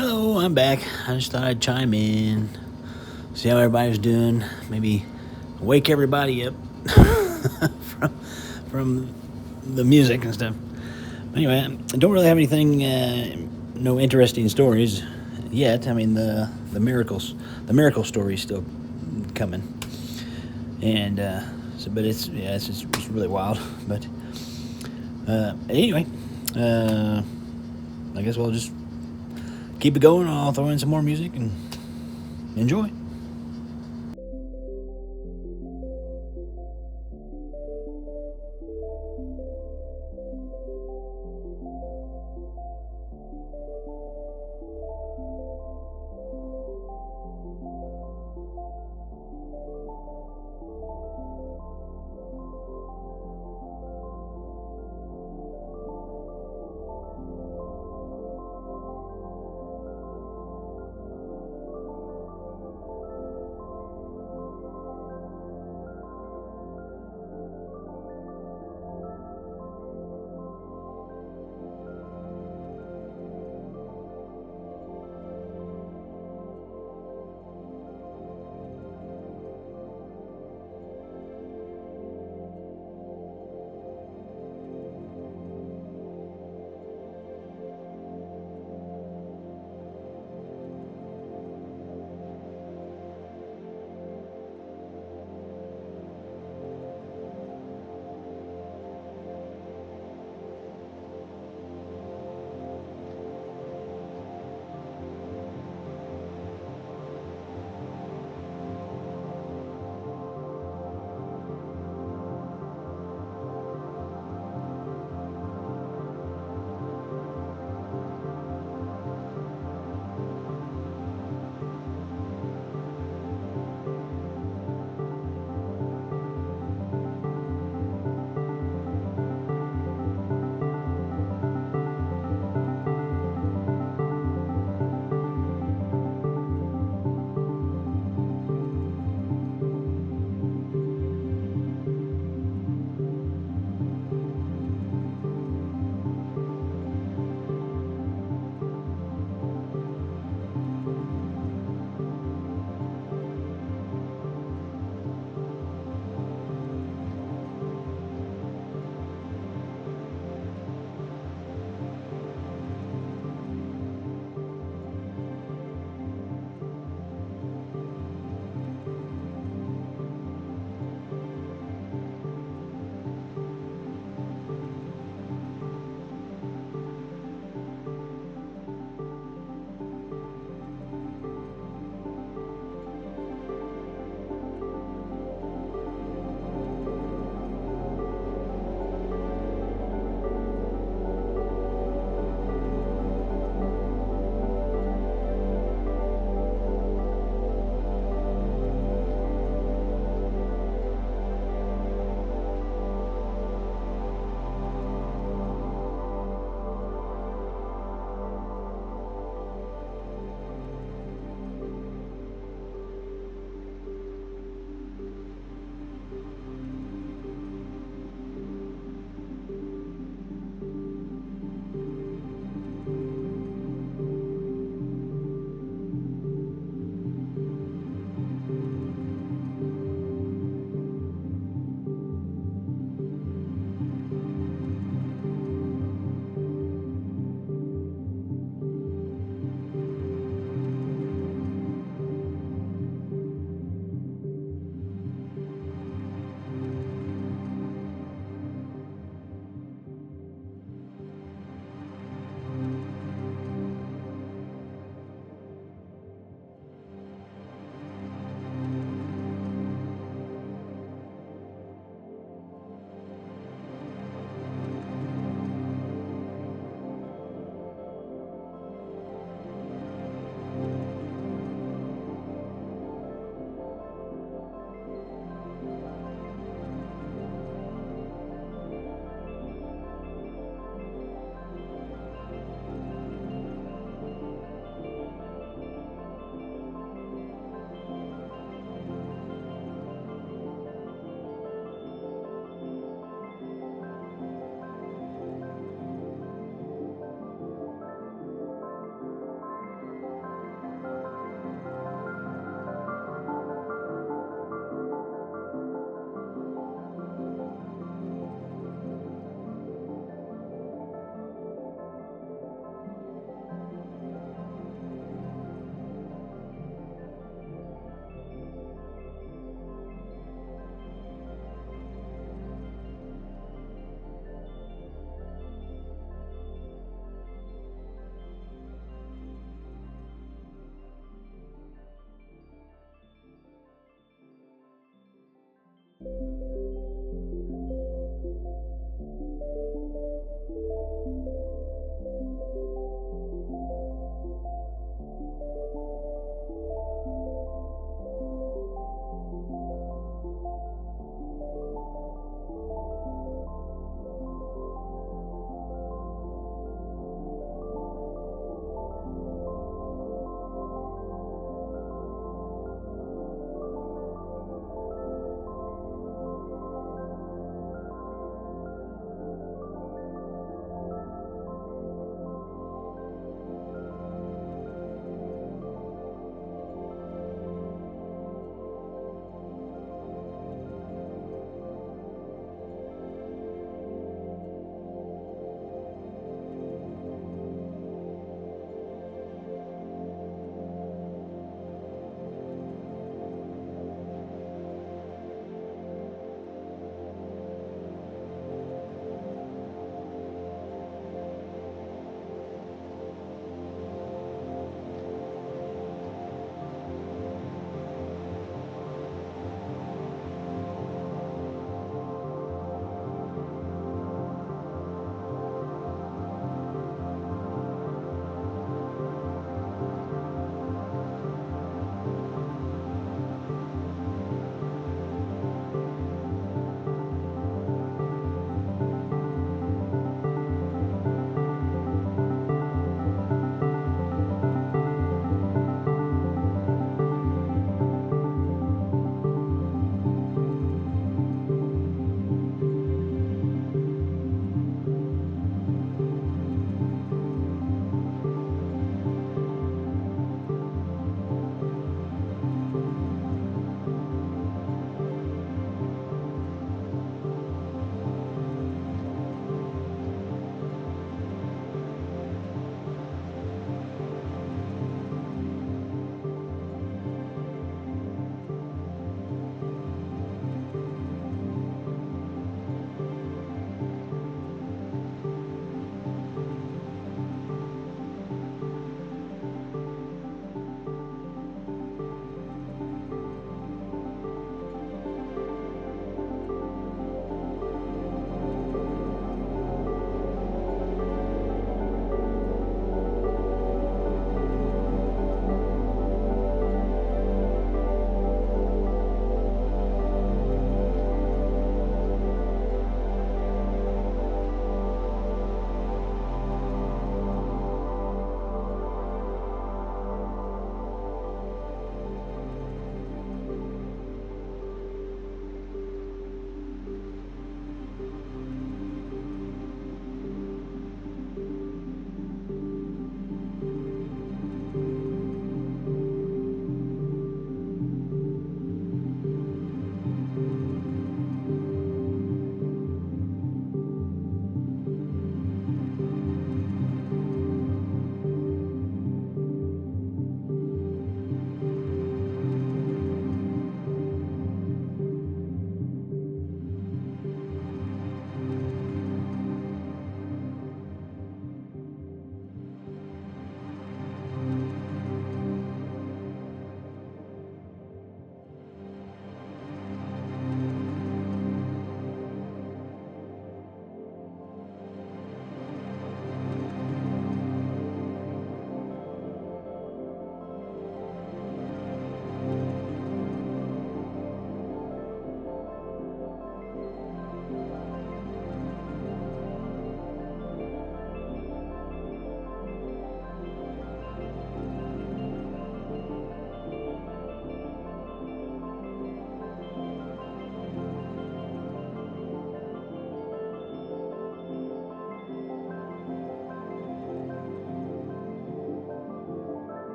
Hello, I'm back. I just thought I'd chime in, see how everybody's doing, maybe wake everybody up from the music and stuff. Anyway, I don't really have anything, no interesting stories yet. I mean, the miracle story's still coming, and but it's really wild. But anyway, I guess we'll just keep it going. I'll throw in some more music and enjoy.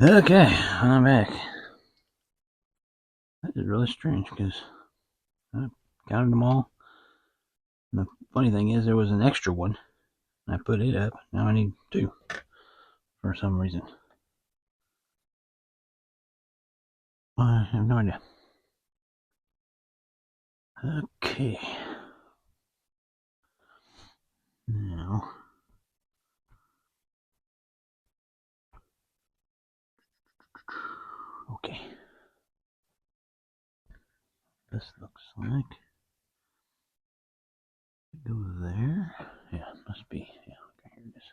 Okay, I'm back. That is really strange because I counted them all. And the funny thing is, there was an extra one. I put it up. Now I need two for some reason. I have no idea. Okay. Now, this looks like. Go there. Yeah, must be. Yeah, okay, here it is.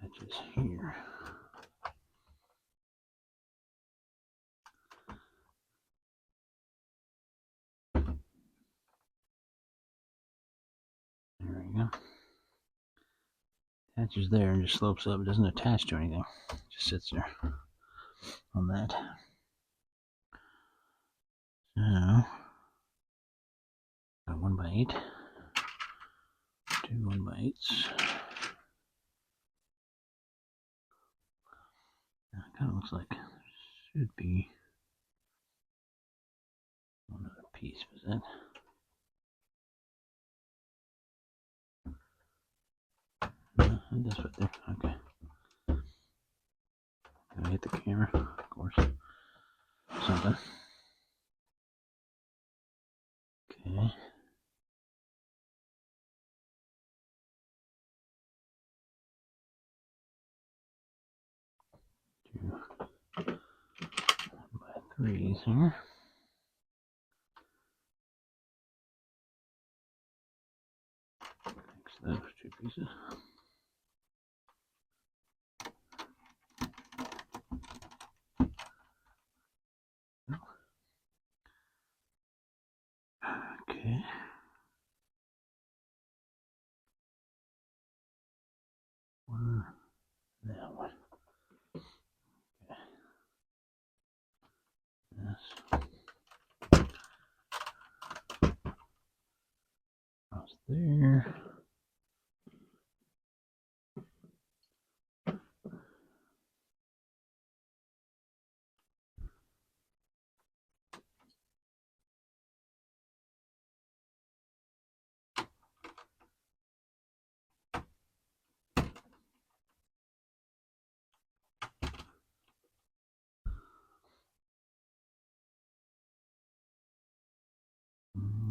Attaches here. There we go. Attaches there and just slopes up. It doesn't attach to anything. It just sits there on that. So, got 1x8. Two 1x8s. Now, it kind of looks like there should be one other piece. Was that? That's right there. Okay. Gonna hit the camera, of course. Something. Okay. Two 1x3s here. Mix those two pieces. Okay. One, that one. Okay. This. Across there.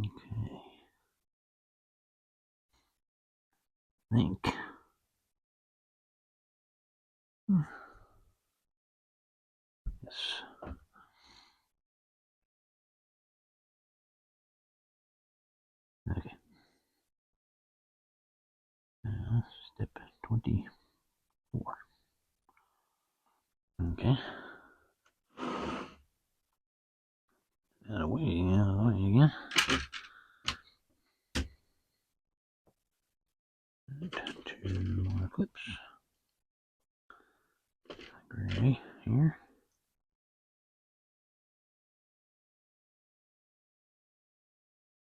Okay. I think. Yes. Okay. Step 24. Okay. Out of the way again. Two more clips. Gray here.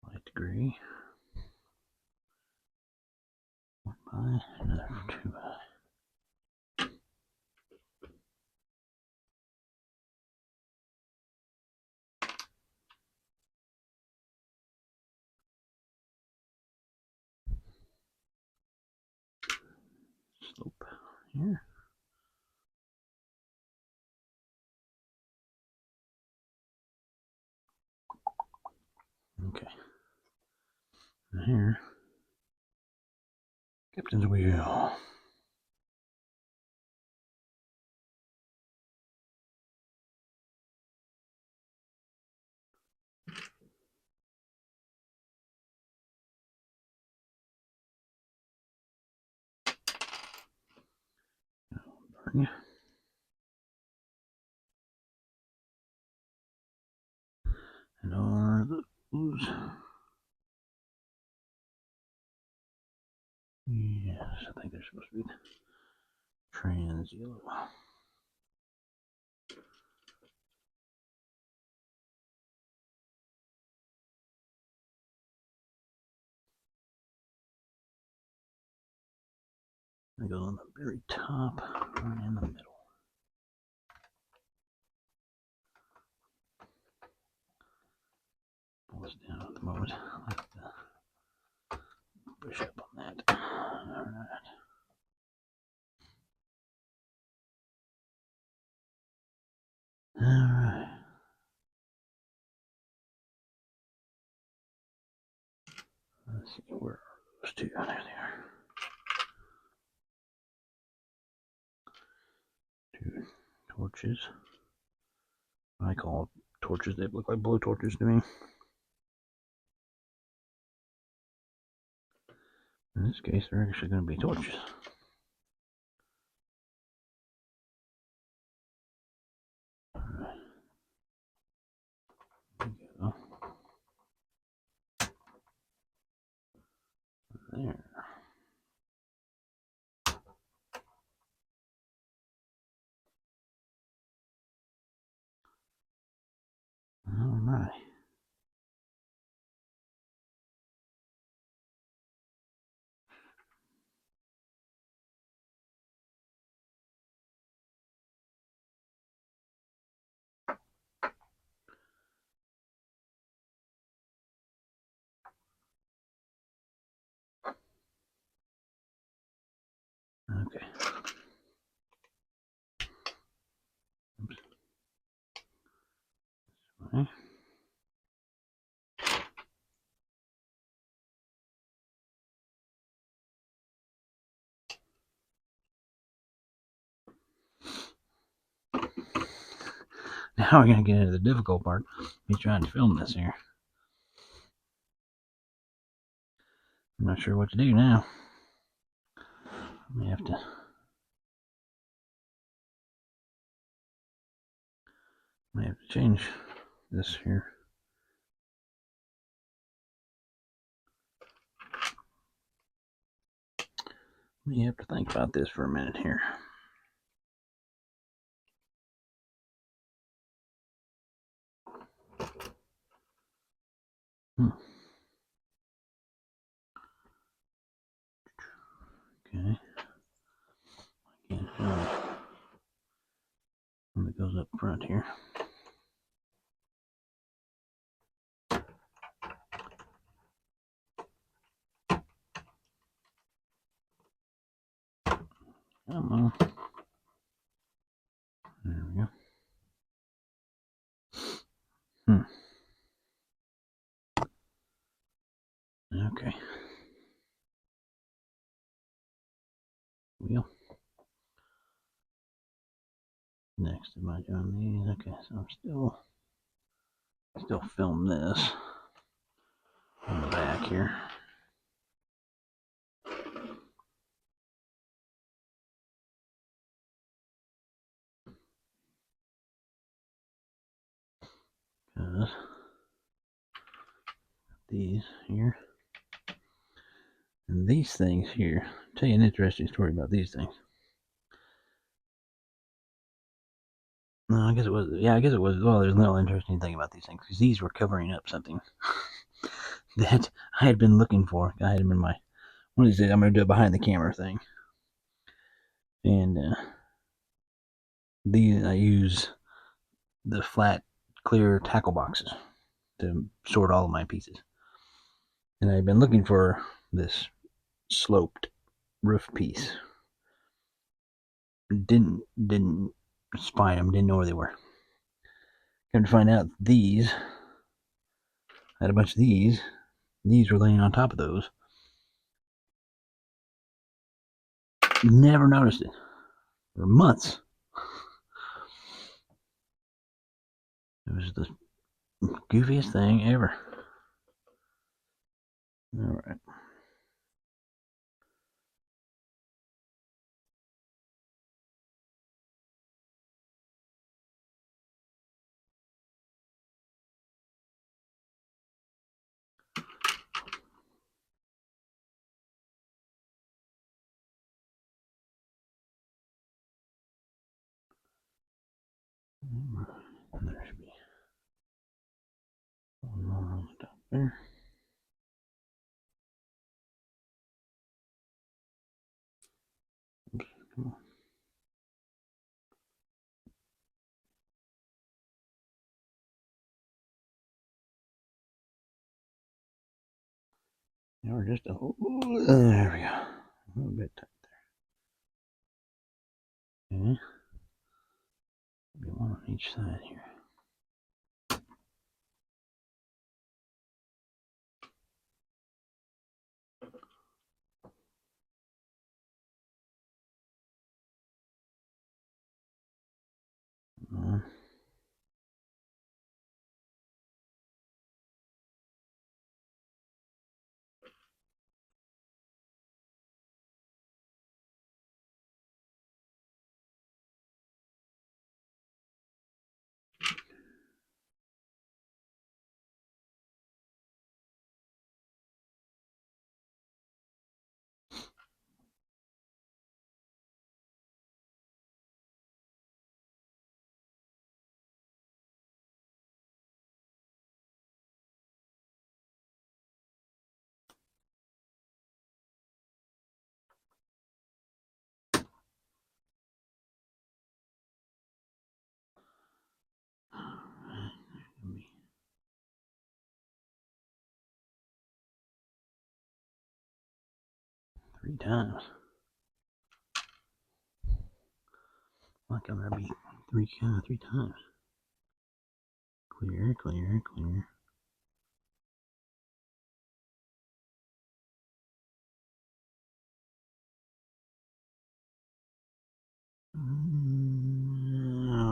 Light gray. 1x, another 2x. Slope here. Okay. And here, Captain's wheel. Burn you. And are those? Yes, I think they're supposed to be trans yellow. They go on the very top and in the middle. Pull this down at the moment. I like to push up on that. Alright. Alright. Let's see, where are those two? There they are. torches. I call torches. They look like blow torches to me. In this case, they're actually going to be torches. Alright. There we go. There. Alright. Okay. Oops. Okay. Now we're going to get into the difficult part. Me trying to film this here. I'm not sure what to do now. I may have to change this here. May have to think about this for a minute here. Okay. Again, one that goes up front here. Come on. There we go. Okay. Wheel. Next, am I doing these? Okay, so I'm still film this on the back here. Because these here and these things here. I'll tell you an interesting story about these things. No, I guess it was. Yeah, I guess it was. Well, there's no interesting thing about these things because these were covering up something that I had been looking for. I had them in my one of these days. I'm gonna do a behind the camera thing, and these I use the flat, clear tackle boxes to sort all of my pieces. And I'd been looking for this sloped roof piece. Didn't spy them. Didn't know where they were. Come to find out, these I had a bunch of these. These were laying on top of those. Never noticed it for months. It was the goofiest thing ever. All right. There should be one more on the top there. Oops, come on. Now we're just there we go. A little bit tight there. Okay. Maybe one on each side here. 3 times. Like I'm gonna be three times. Clear, clear, clear.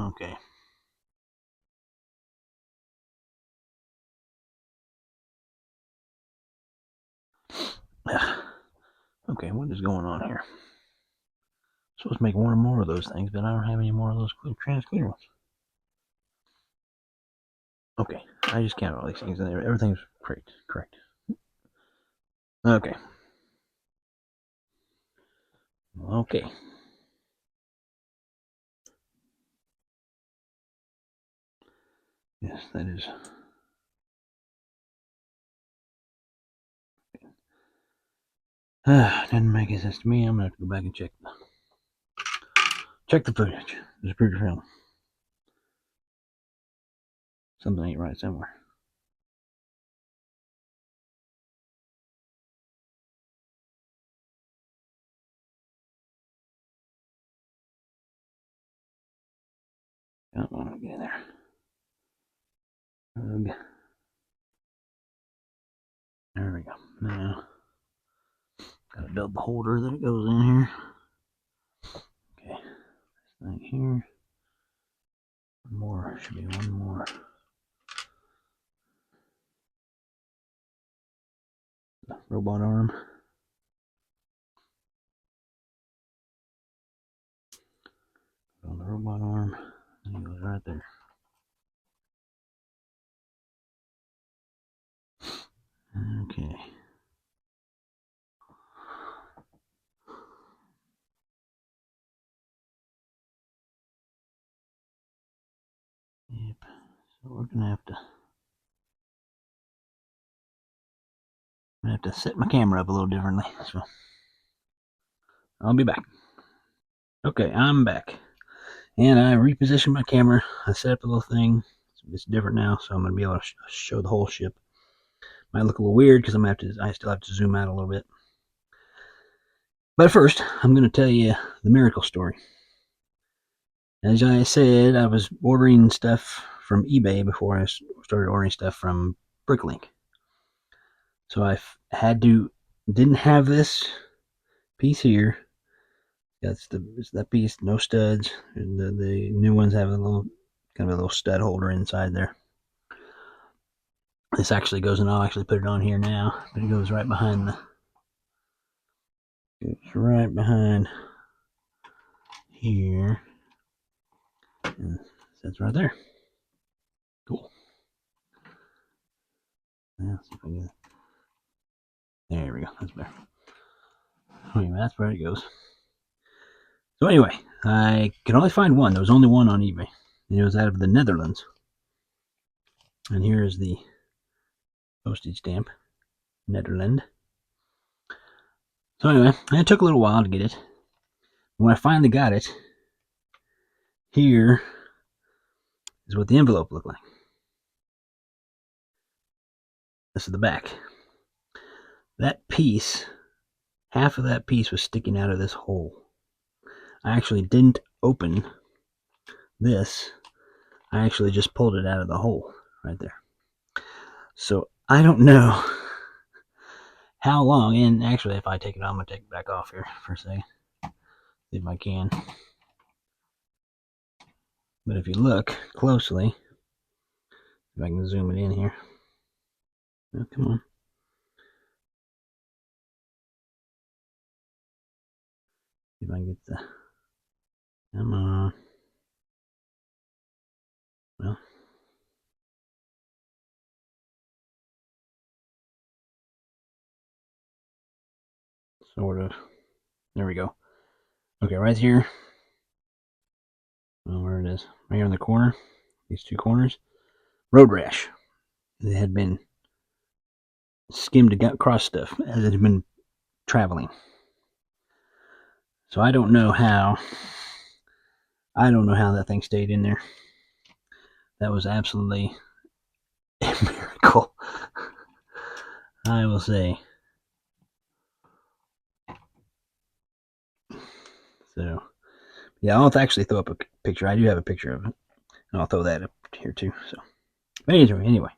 Okay. Okay, what is going on here? I'm supposed to make one or more of those things, but I don't have any more of those clear ones. Okay, I just count all these things and everything's correct. Okay. Okay. Yes, that is. Didn't make any sense to me. I'm gonna have to go back and check the footage. There's a proof film. Something ain't right somewhere. Come on, get in there. Ugh. There we go. Now, gotta build the holder that it goes in here. Okay, this thing here. One more, should be one more. The robot arm. On the robot arm, and it goes right there. Okay. Yep. So we're gonna have to set my camera up a little differently. So I'll be back. Okay, I'm back, and I repositioned my camera. I set up the little thing. It's different now, so I'm gonna be able to show the whole ship. Might look a little weird because I still have to zoom out a little bit. But first, I'm gonna tell you the miracle story. As I said, I was ordering stuff from eBay before I started ordering stuff from Bricklink. So I didn't have this piece here. It's that piece, no studs. And the new ones have a little stud holder inside there. This actually goes, and I'll actually put it on here now, but it goes right behind here. And it sits right there. Cool. Now, see if I get it. There we go. That's better. Anyway, that's where it goes. So anyway, I could only find one. There was only one on eBay. And it was out of the Netherlands. And here is the postage stamp. Netherlands. So anyway, it took a little while to get it. When I finally got it, here is what the envelope looked like. This is the back. That piece, half of that piece was sticking out of this hole. I actually didn't open this. I actually just pulled it out of the hole right there. So I don't know how long, and actually if I take it off, I'm going to take it back off here for a second. See if I can. But if you look closely, if I can zoom it in here. Oh, come on. See if I can get the... Come on. Well. Sort of. There we go. Okay, right here. Oh, where it is. Right here in the corner. These two corners. Road rash. It had been skimmed across stuff as it had been traveling. So I don't know how that thing stayed in there. That was absolutely a miracle, I will say. So, yeah, I'll actually throw up a picture. I do have a picture of it, and I'll throw that up here too. So, but anyway.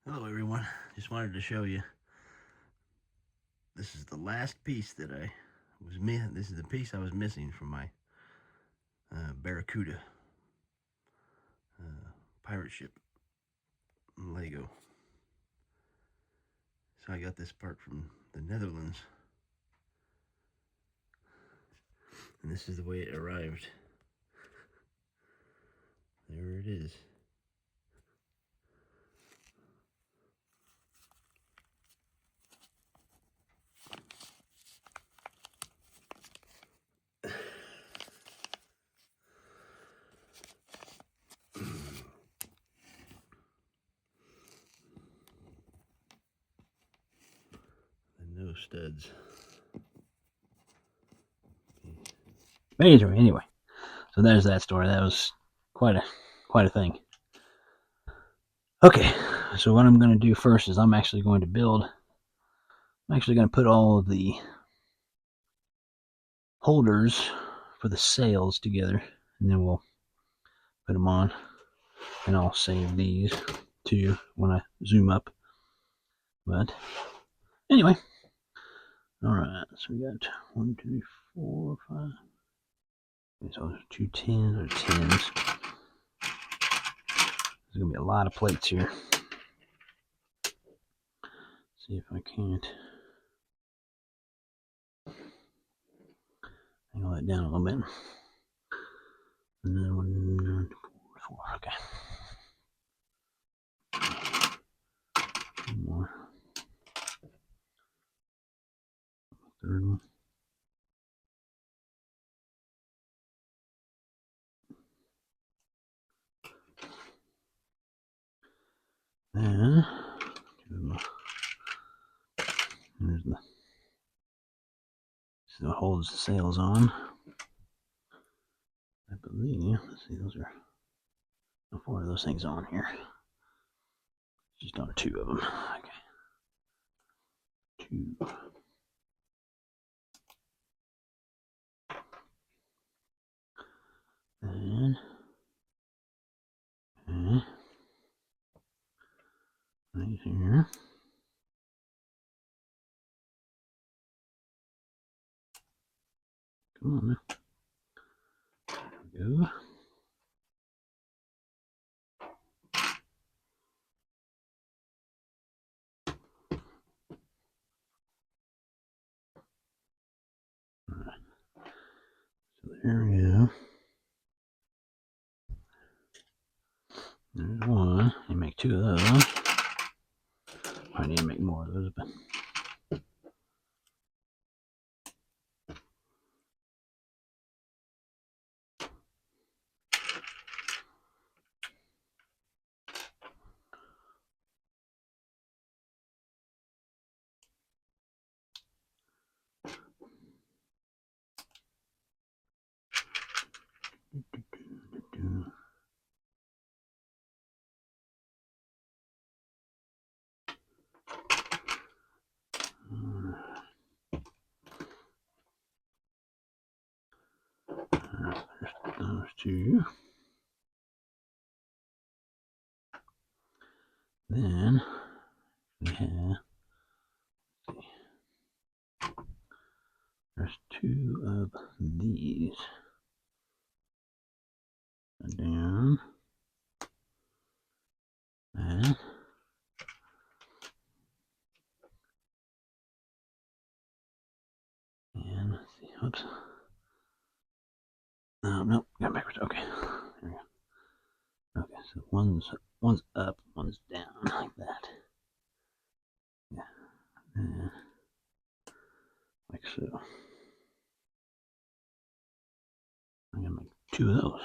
Hello, everyone. Just wanted to show you. This is the last piece that I was missing. This is the piece I was missing from my Barracuda pirate ship Lego. So I got this part from the Netherlands, and this is the way it arrived. There it is. No studs. Anyway, so there's that story. That was quite a thing. Okay, so what I'm going to do first is I'm actually going to put all of the holders for the sails together, and then we'll put them on, and I'll save these to you when I zoom up. But anyway, all right, so we got 1, 2, 4, 5. So 2 10s or 10s. There's gonna be a lot of plates here. See if I can't angle that down a little bit. And then 1, 2, 4, okay. One more. Third one. Then there's the so it holds the sails on. I believe. Let's see, those are 4 of those things on here. Just on 2 of them. Okay. 2. And right here. Come on now. There we go. Alright. So there we go. There's one. You make 2 of those. I need to make more of those, but those 2. Then we have, there's 2 of these. Down. And let's see, oops. Nope, got backwards. Okay, there we go. Okay, so one's up, one's down, like that. Yeah, and like so. I'm gonna make 2 of those.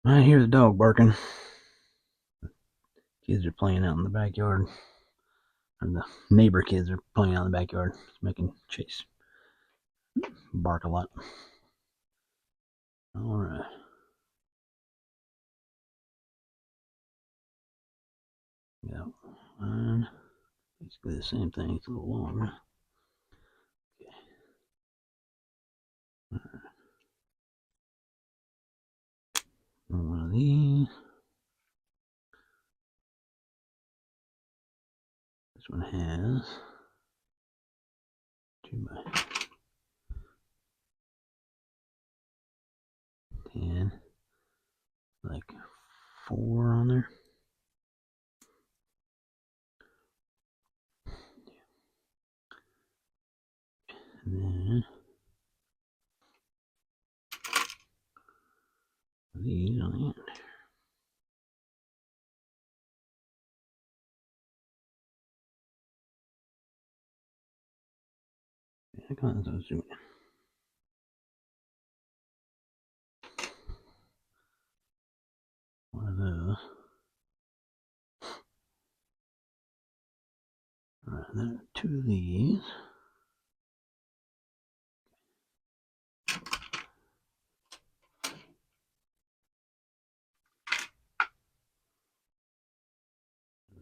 I hear the dog barking. Kids are playing out in the backyard. Or the neighbor kids are playing out in the backyard, making chase bark a lot. All right. Yeah, and basically the same thing. It's a little longer. Okay. And one of these. This one has 2 by 10, like 4 on there. And then these on the end. Yeah, come on, let's zoom in. One of those. All right, there are 2 of these.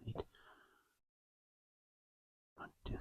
Wait. 1, 2.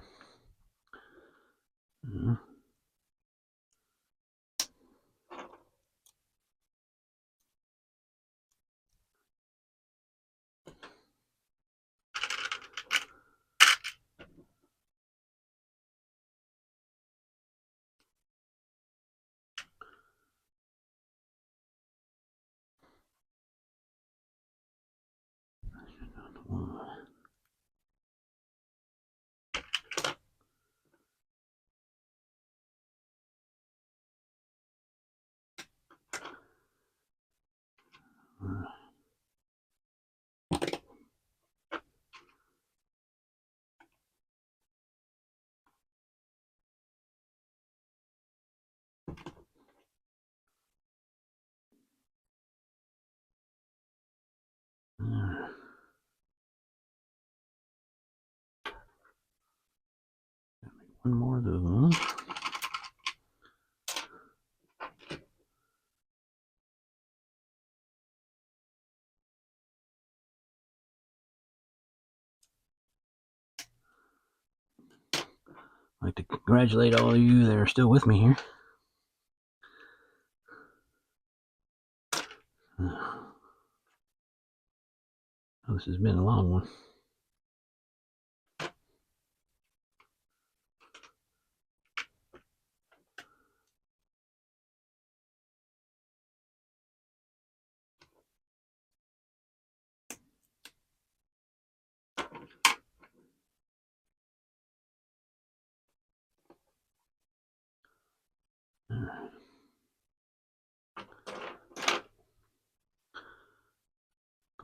One more of those. I'd like to congratulate all of you that are still with me here. Oh, this has been a long one.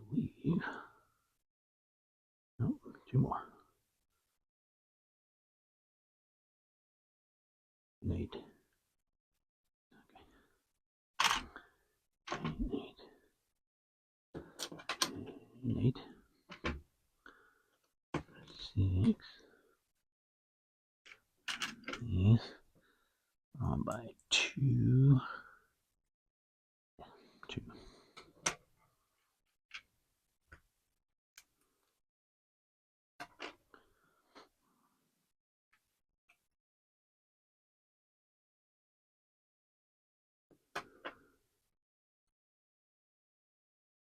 Believe. Nope, 2 more. 8. Okay. 8. 6. These on by 2. 2.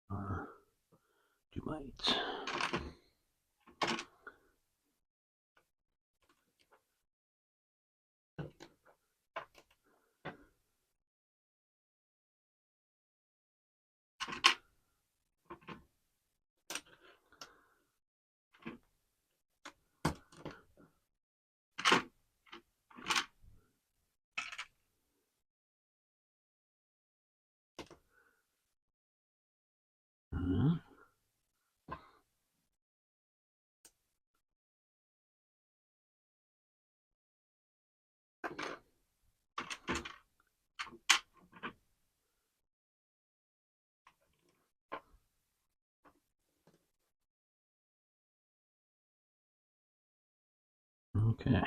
Or 2 bites. Okay.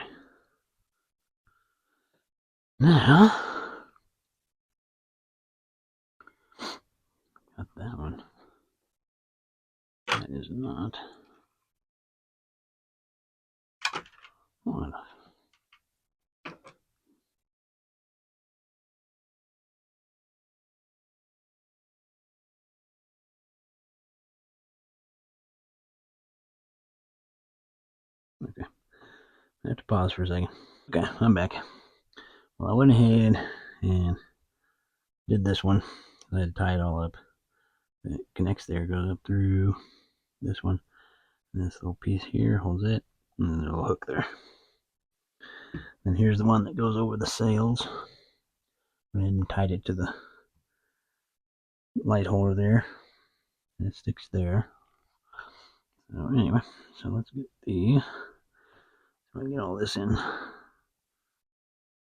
Now, got that one. That is not one. Okay, I have to pause for a second. Okay, I'm back. Well, I went ahead and did this one. I had to tie it all up. It connects there, goes up through this one. And this little piece here holds it, and there's a little hook there. And here's the one that goes over the sails. And tied it to the light holder there. And it sticks there. So anyway, so let's get get all this in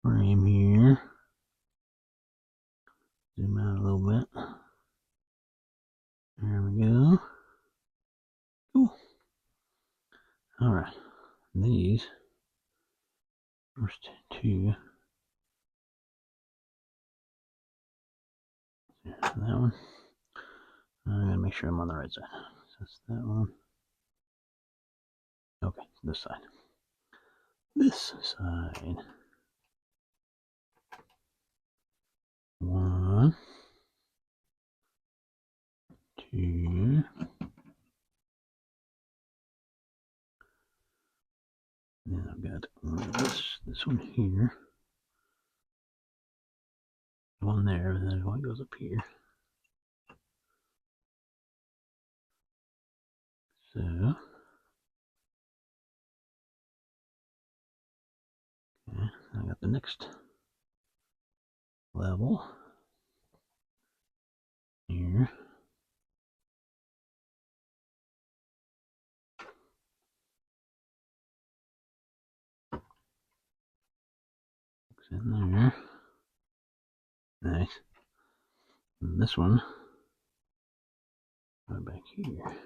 frame here. Zoom out a little bit. There we go. Cool. Alright. These first two. There's that one. I gotta make sure I'm on the right side. So that's that one. Okay, this side. This side. One, two. Then I've got this one here. One there, and then one goes up here. So okay, I got the next level here. It's in there. Nice. And this one right back here.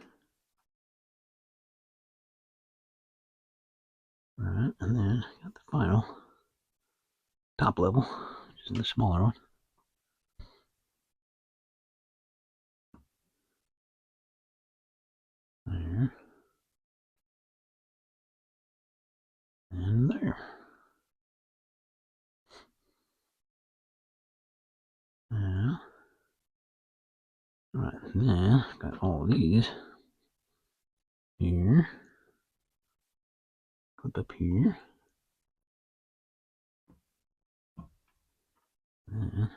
Right, and then got the final top level, which is the smaller one. There. And there. Now, right, then got all these here. Clip up here. And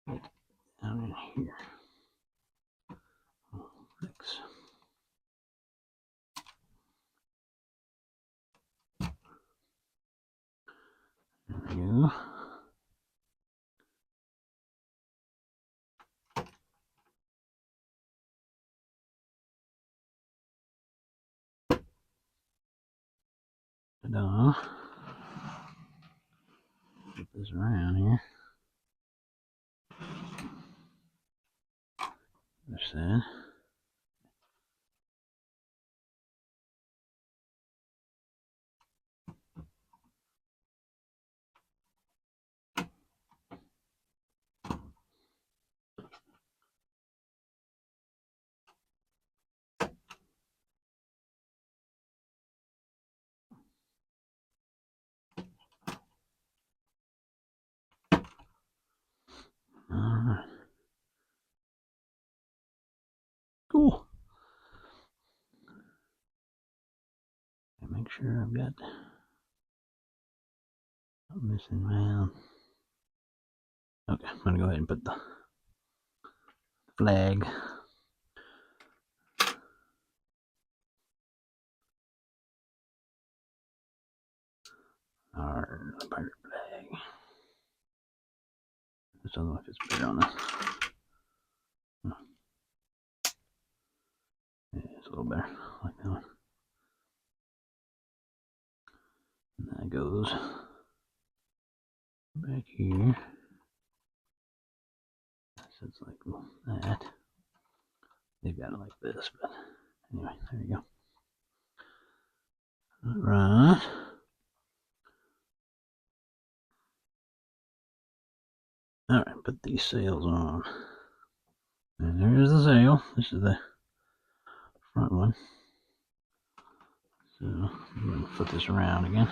get down in here. Fix. There we go. Ta-da. Flip this around here. Other side. Alright. Cool. Make sure I've got I'm missing around. Okay, I'm gonna go ahead and put the flag. Our pirate flag. This other one fits better on this. Yeah, it's a little better, like that one. And that goes back here. Sits like that. They've got it like this, but anyway, there you go. Alright. Alright, put these sails on. And there's the sail. This is the front one. So I'm going to flip this around again.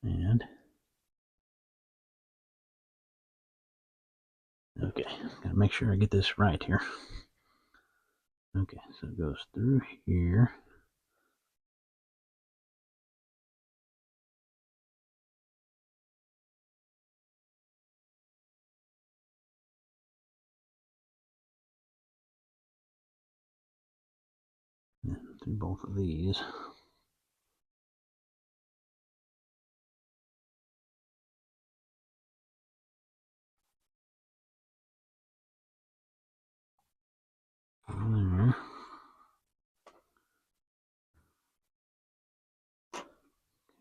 And okay, gotta make sure I get this right here. Okay, so it goes through here. And through both of these. There.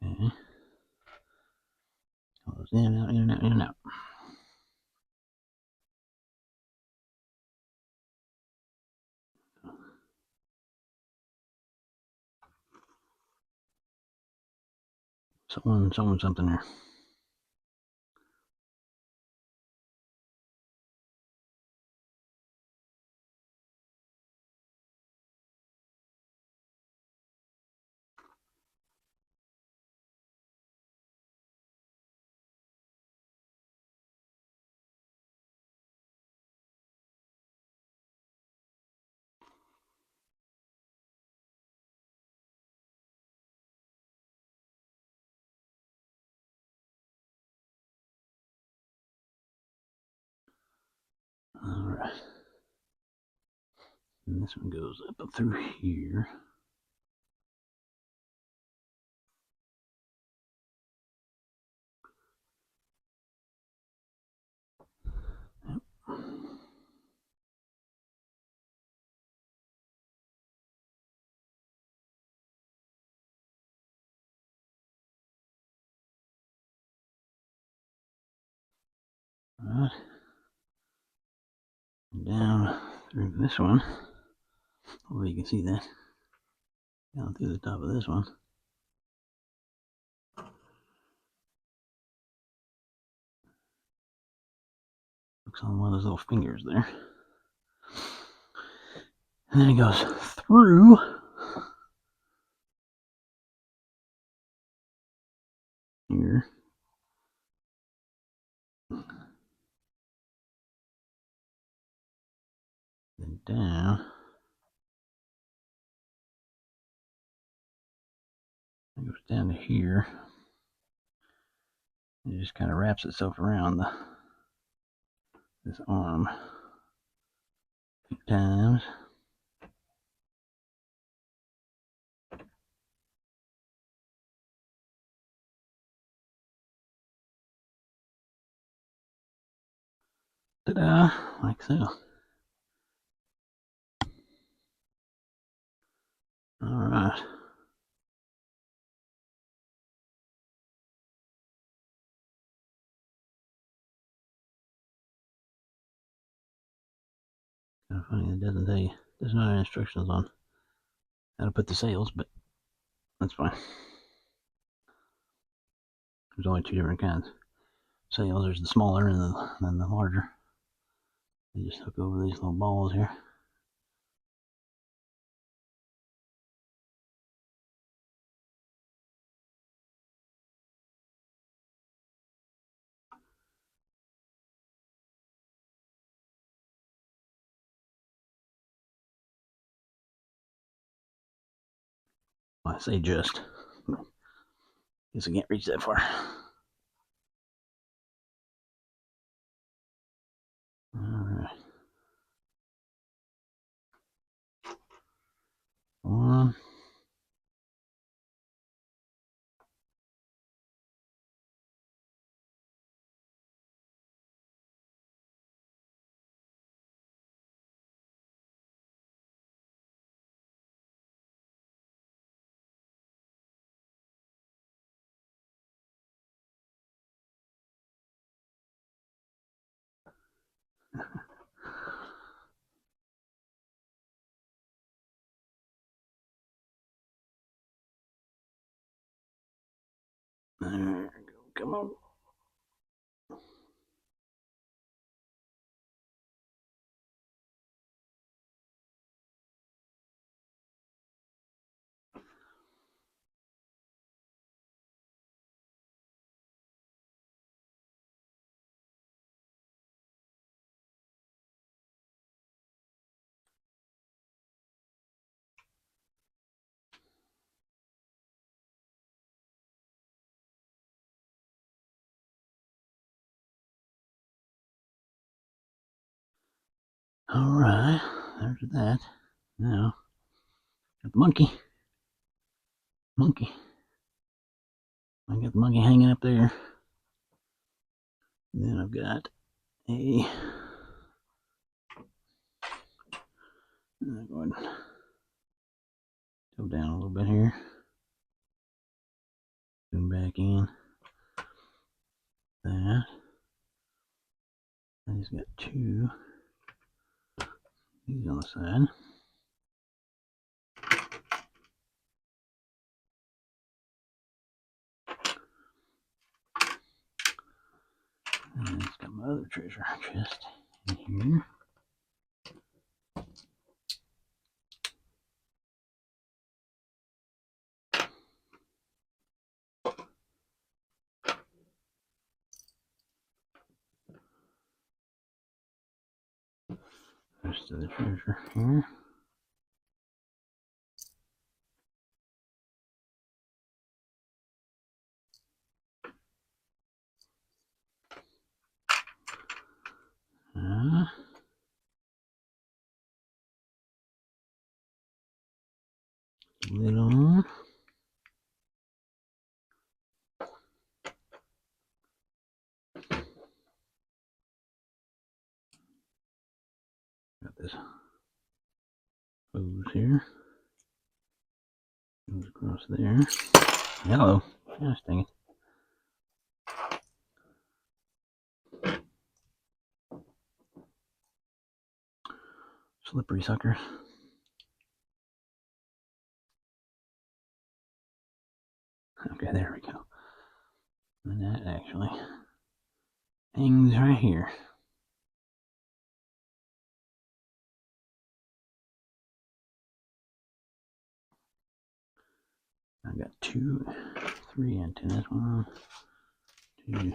Okay. Goes in and out, in and out, in and out. Something there. Alright. And this one goes up through here. Yep. Alright. Down through this one. Hopefully you can see that. Down through the top of this one. Looks on one of those little fingers there. And then it goes through here. Then down. It goes down to here. It just kind of wraps itself around this arm a few times. Ta-da! Like so. Alright. Kind of funny it doesn't tell you. There's no instructions on how to put the sails, but that's fine. There's only two different kinds. Sails, there's the smaller and then the larger. You just hook over these little balls here. Well, I say just. Guess I can't reach that far. Alright. One. There we go. Come on. All right, there's that. Now, got the monkey. I got the monkey hanging up there. And then I've got a. I'm going to go down a little bit here. Zoom back in. That. And he's got two. These on the side. And it's got my other treasure chest in here. Rest of the treasure here. Lid on. Got this hose here. Goes across there. Hello. Gosh dang it. Slippery sucker. Okay, there we go. And that actually hangs right here. I've got three antennas. 1, 2,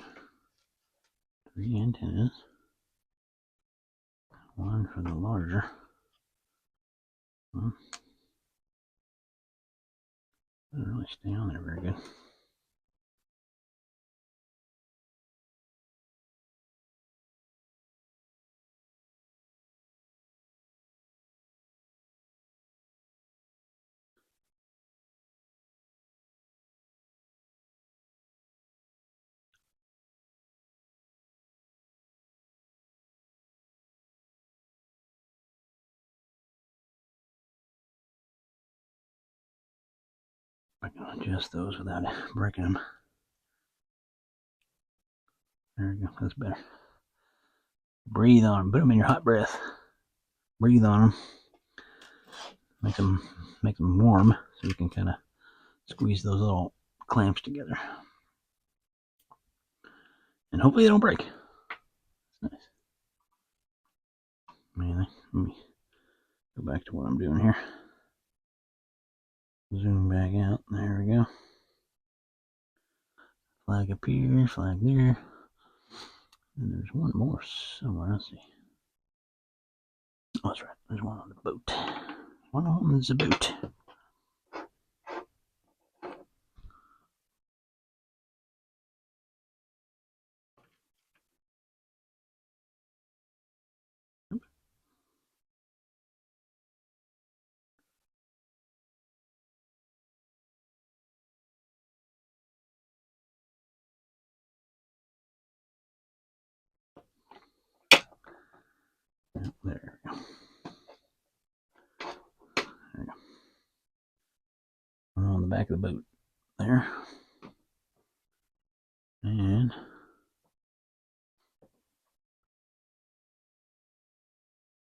3 antennas. One for the larger one. Doesn't really stay on there very good. I can adjust those without breaking them. There we go. That's better. Breathe on them. Put them in your hot breath. Breathe on them. Make them warm so you can kind of squeeze those little clamps together. And hopefully they don't break. That's nice. Man, let me go back to what I'm doing here. Zoom back out. There we go. Flag up here, flag there. And there's one more somewhere. Let's see. Oh, that's right. There's one on the boat. One on the boat. There we go. There we go. One on the back of the boat there. And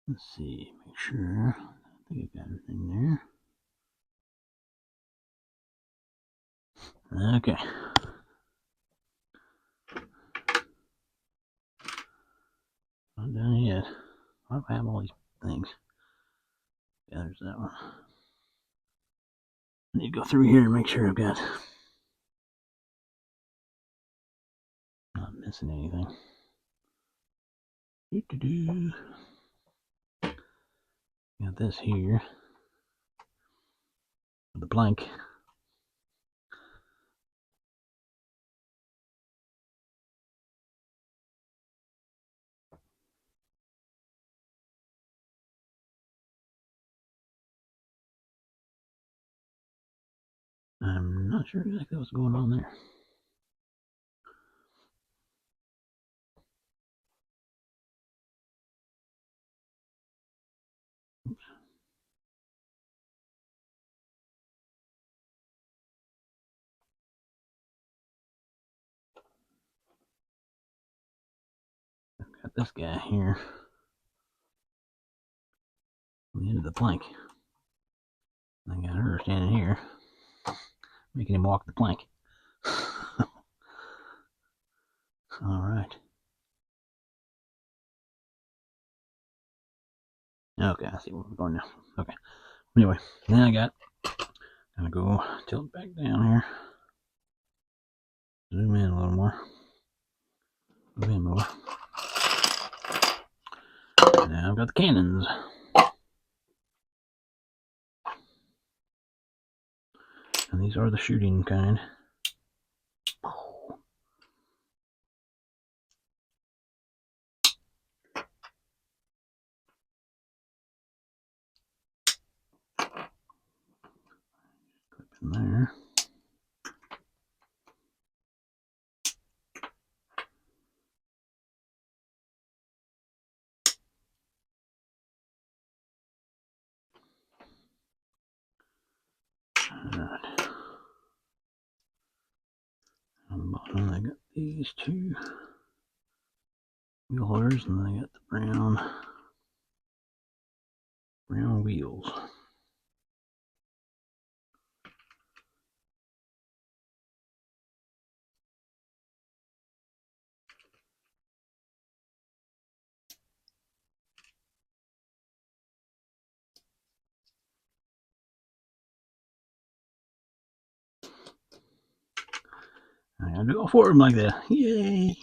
let's see, make sure. I think I got everything there. Okay. do I have all these things? Yeah, there's that one. I need to go through here and make sure I've got not missing anything. Got this here. The blank. I'm not sure exactly what's going on there. Oops. Got this guy here. On the end of the plank. I got her standing here, making him walk the plank. Alright. Okay, I see where we're going now. Okay. Anyway, then I got, gonna go tilt back down here. Zoom in a little more. Move in more. Now I've got the cannons. And these are the shooting kind. Clip in there. Alright. On the bottom, I got these two wheel holders, and then I got the brown wheels. I gotta do all four of them like that. Yay!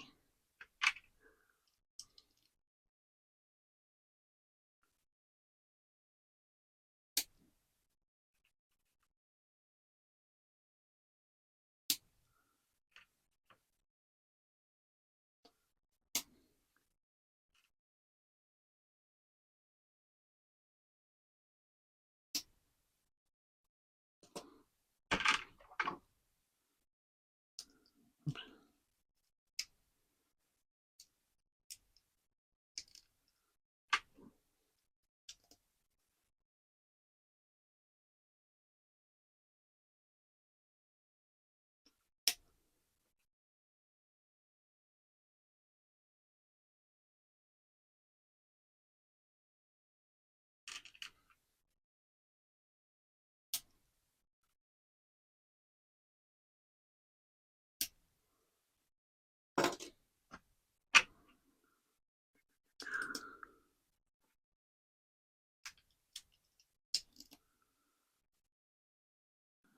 Oops.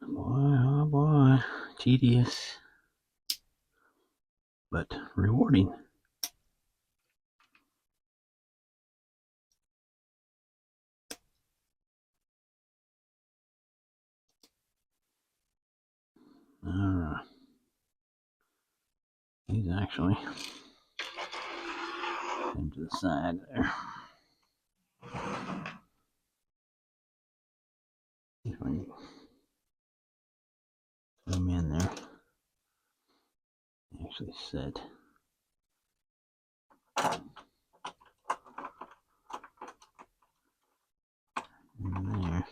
Boy, oh boy, tedious, but rewarding. Alright. He's actually him to the side there. When you zoom in there, actually set in there.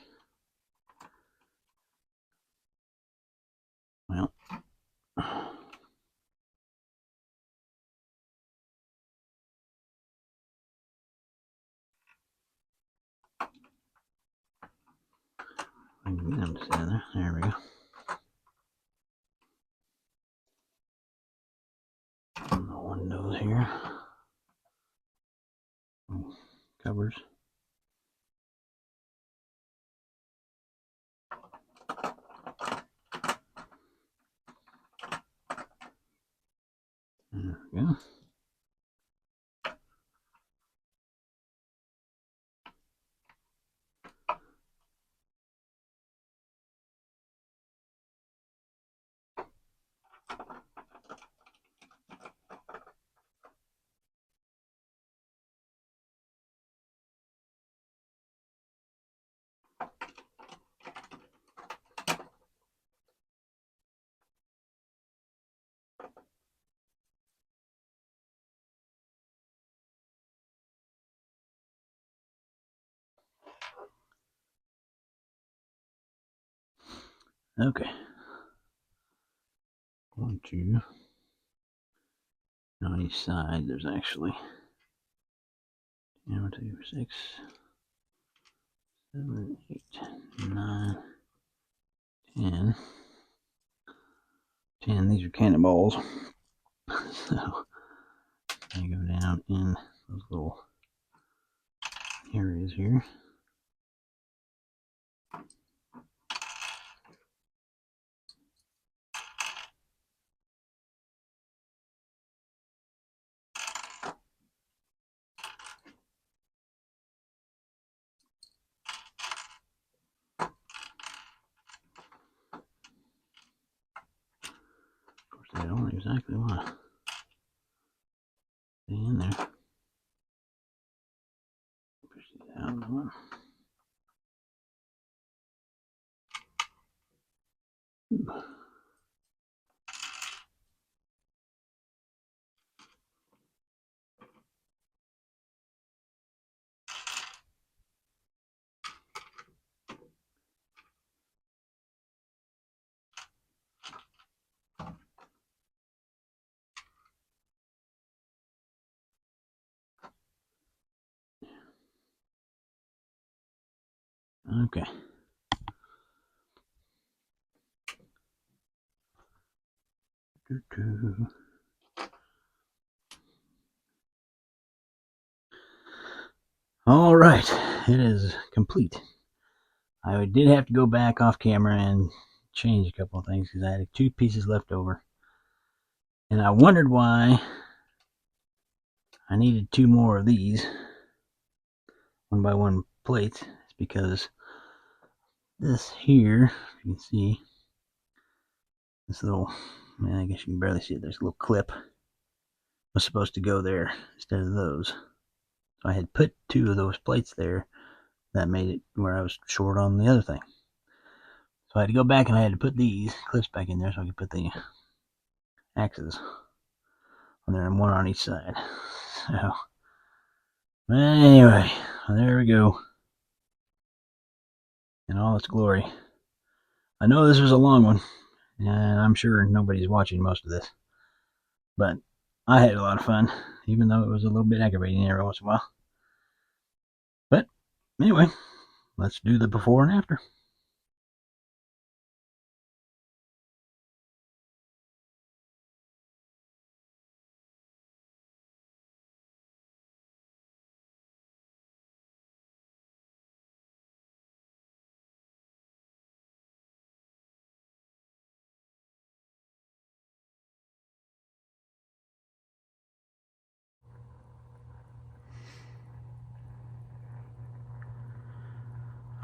Well, I can get him to stand there. There we go. And the windows here. covers. There we go. Okay. 1, 2. On each side, there's actually 1, 2, 6, 7, 8, 9, 10. 10. These are cannonballs. So they go down in those little areas here. Of course, they don't exactly want to stay in there. Push these out of one. Okay. All right, it is complete. I did have to go back off camera and change a couple of things because I had 2 pieces left over. And I wondered why I needed 2 more of these 1x1 plates. It's because this here, you can see, this little, I guess you can barely see it, there's a little clip, was supposed to go there instead of those. So I had put 2 of those plates there. That made it where I was short on the other thing. So I had to go back and I had to put these clips back in there so I could put the axes on there, and 1 on each side. So anyway, there we go in all its glory. I know this was a long one, and I'm sure nobody's watching most of this, but I had a lot of fun, even though it was a little bit aggravating every once in a while. But anyway, let's do the before and after.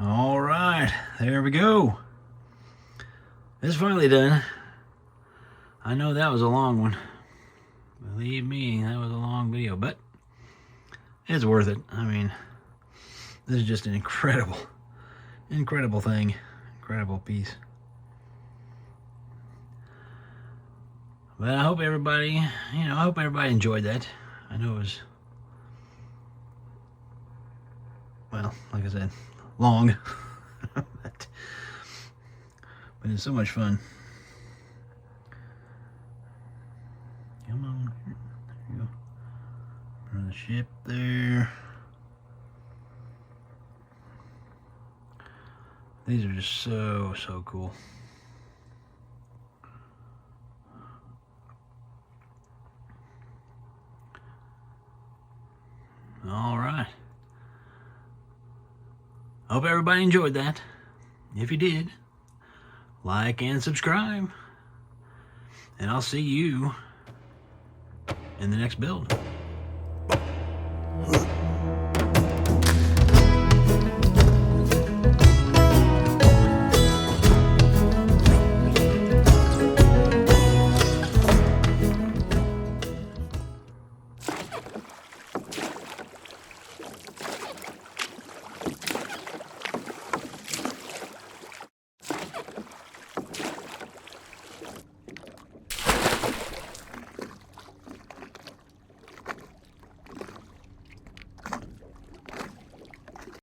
All right, there we go. It's finally done. I know that was a long one. Believe me, that was a long video, but it's worth it. I mean, this is just an incredible thing. Incredible piece. But I hope everybody, enjoyed that. I know it was, well, like I said, long. but it's so much fun. Come on. There you go. Run the ship there. These are just so cool. All right. Hope everybody enjoyed that. If you did, like and subscribe. And I'll see you in the next build.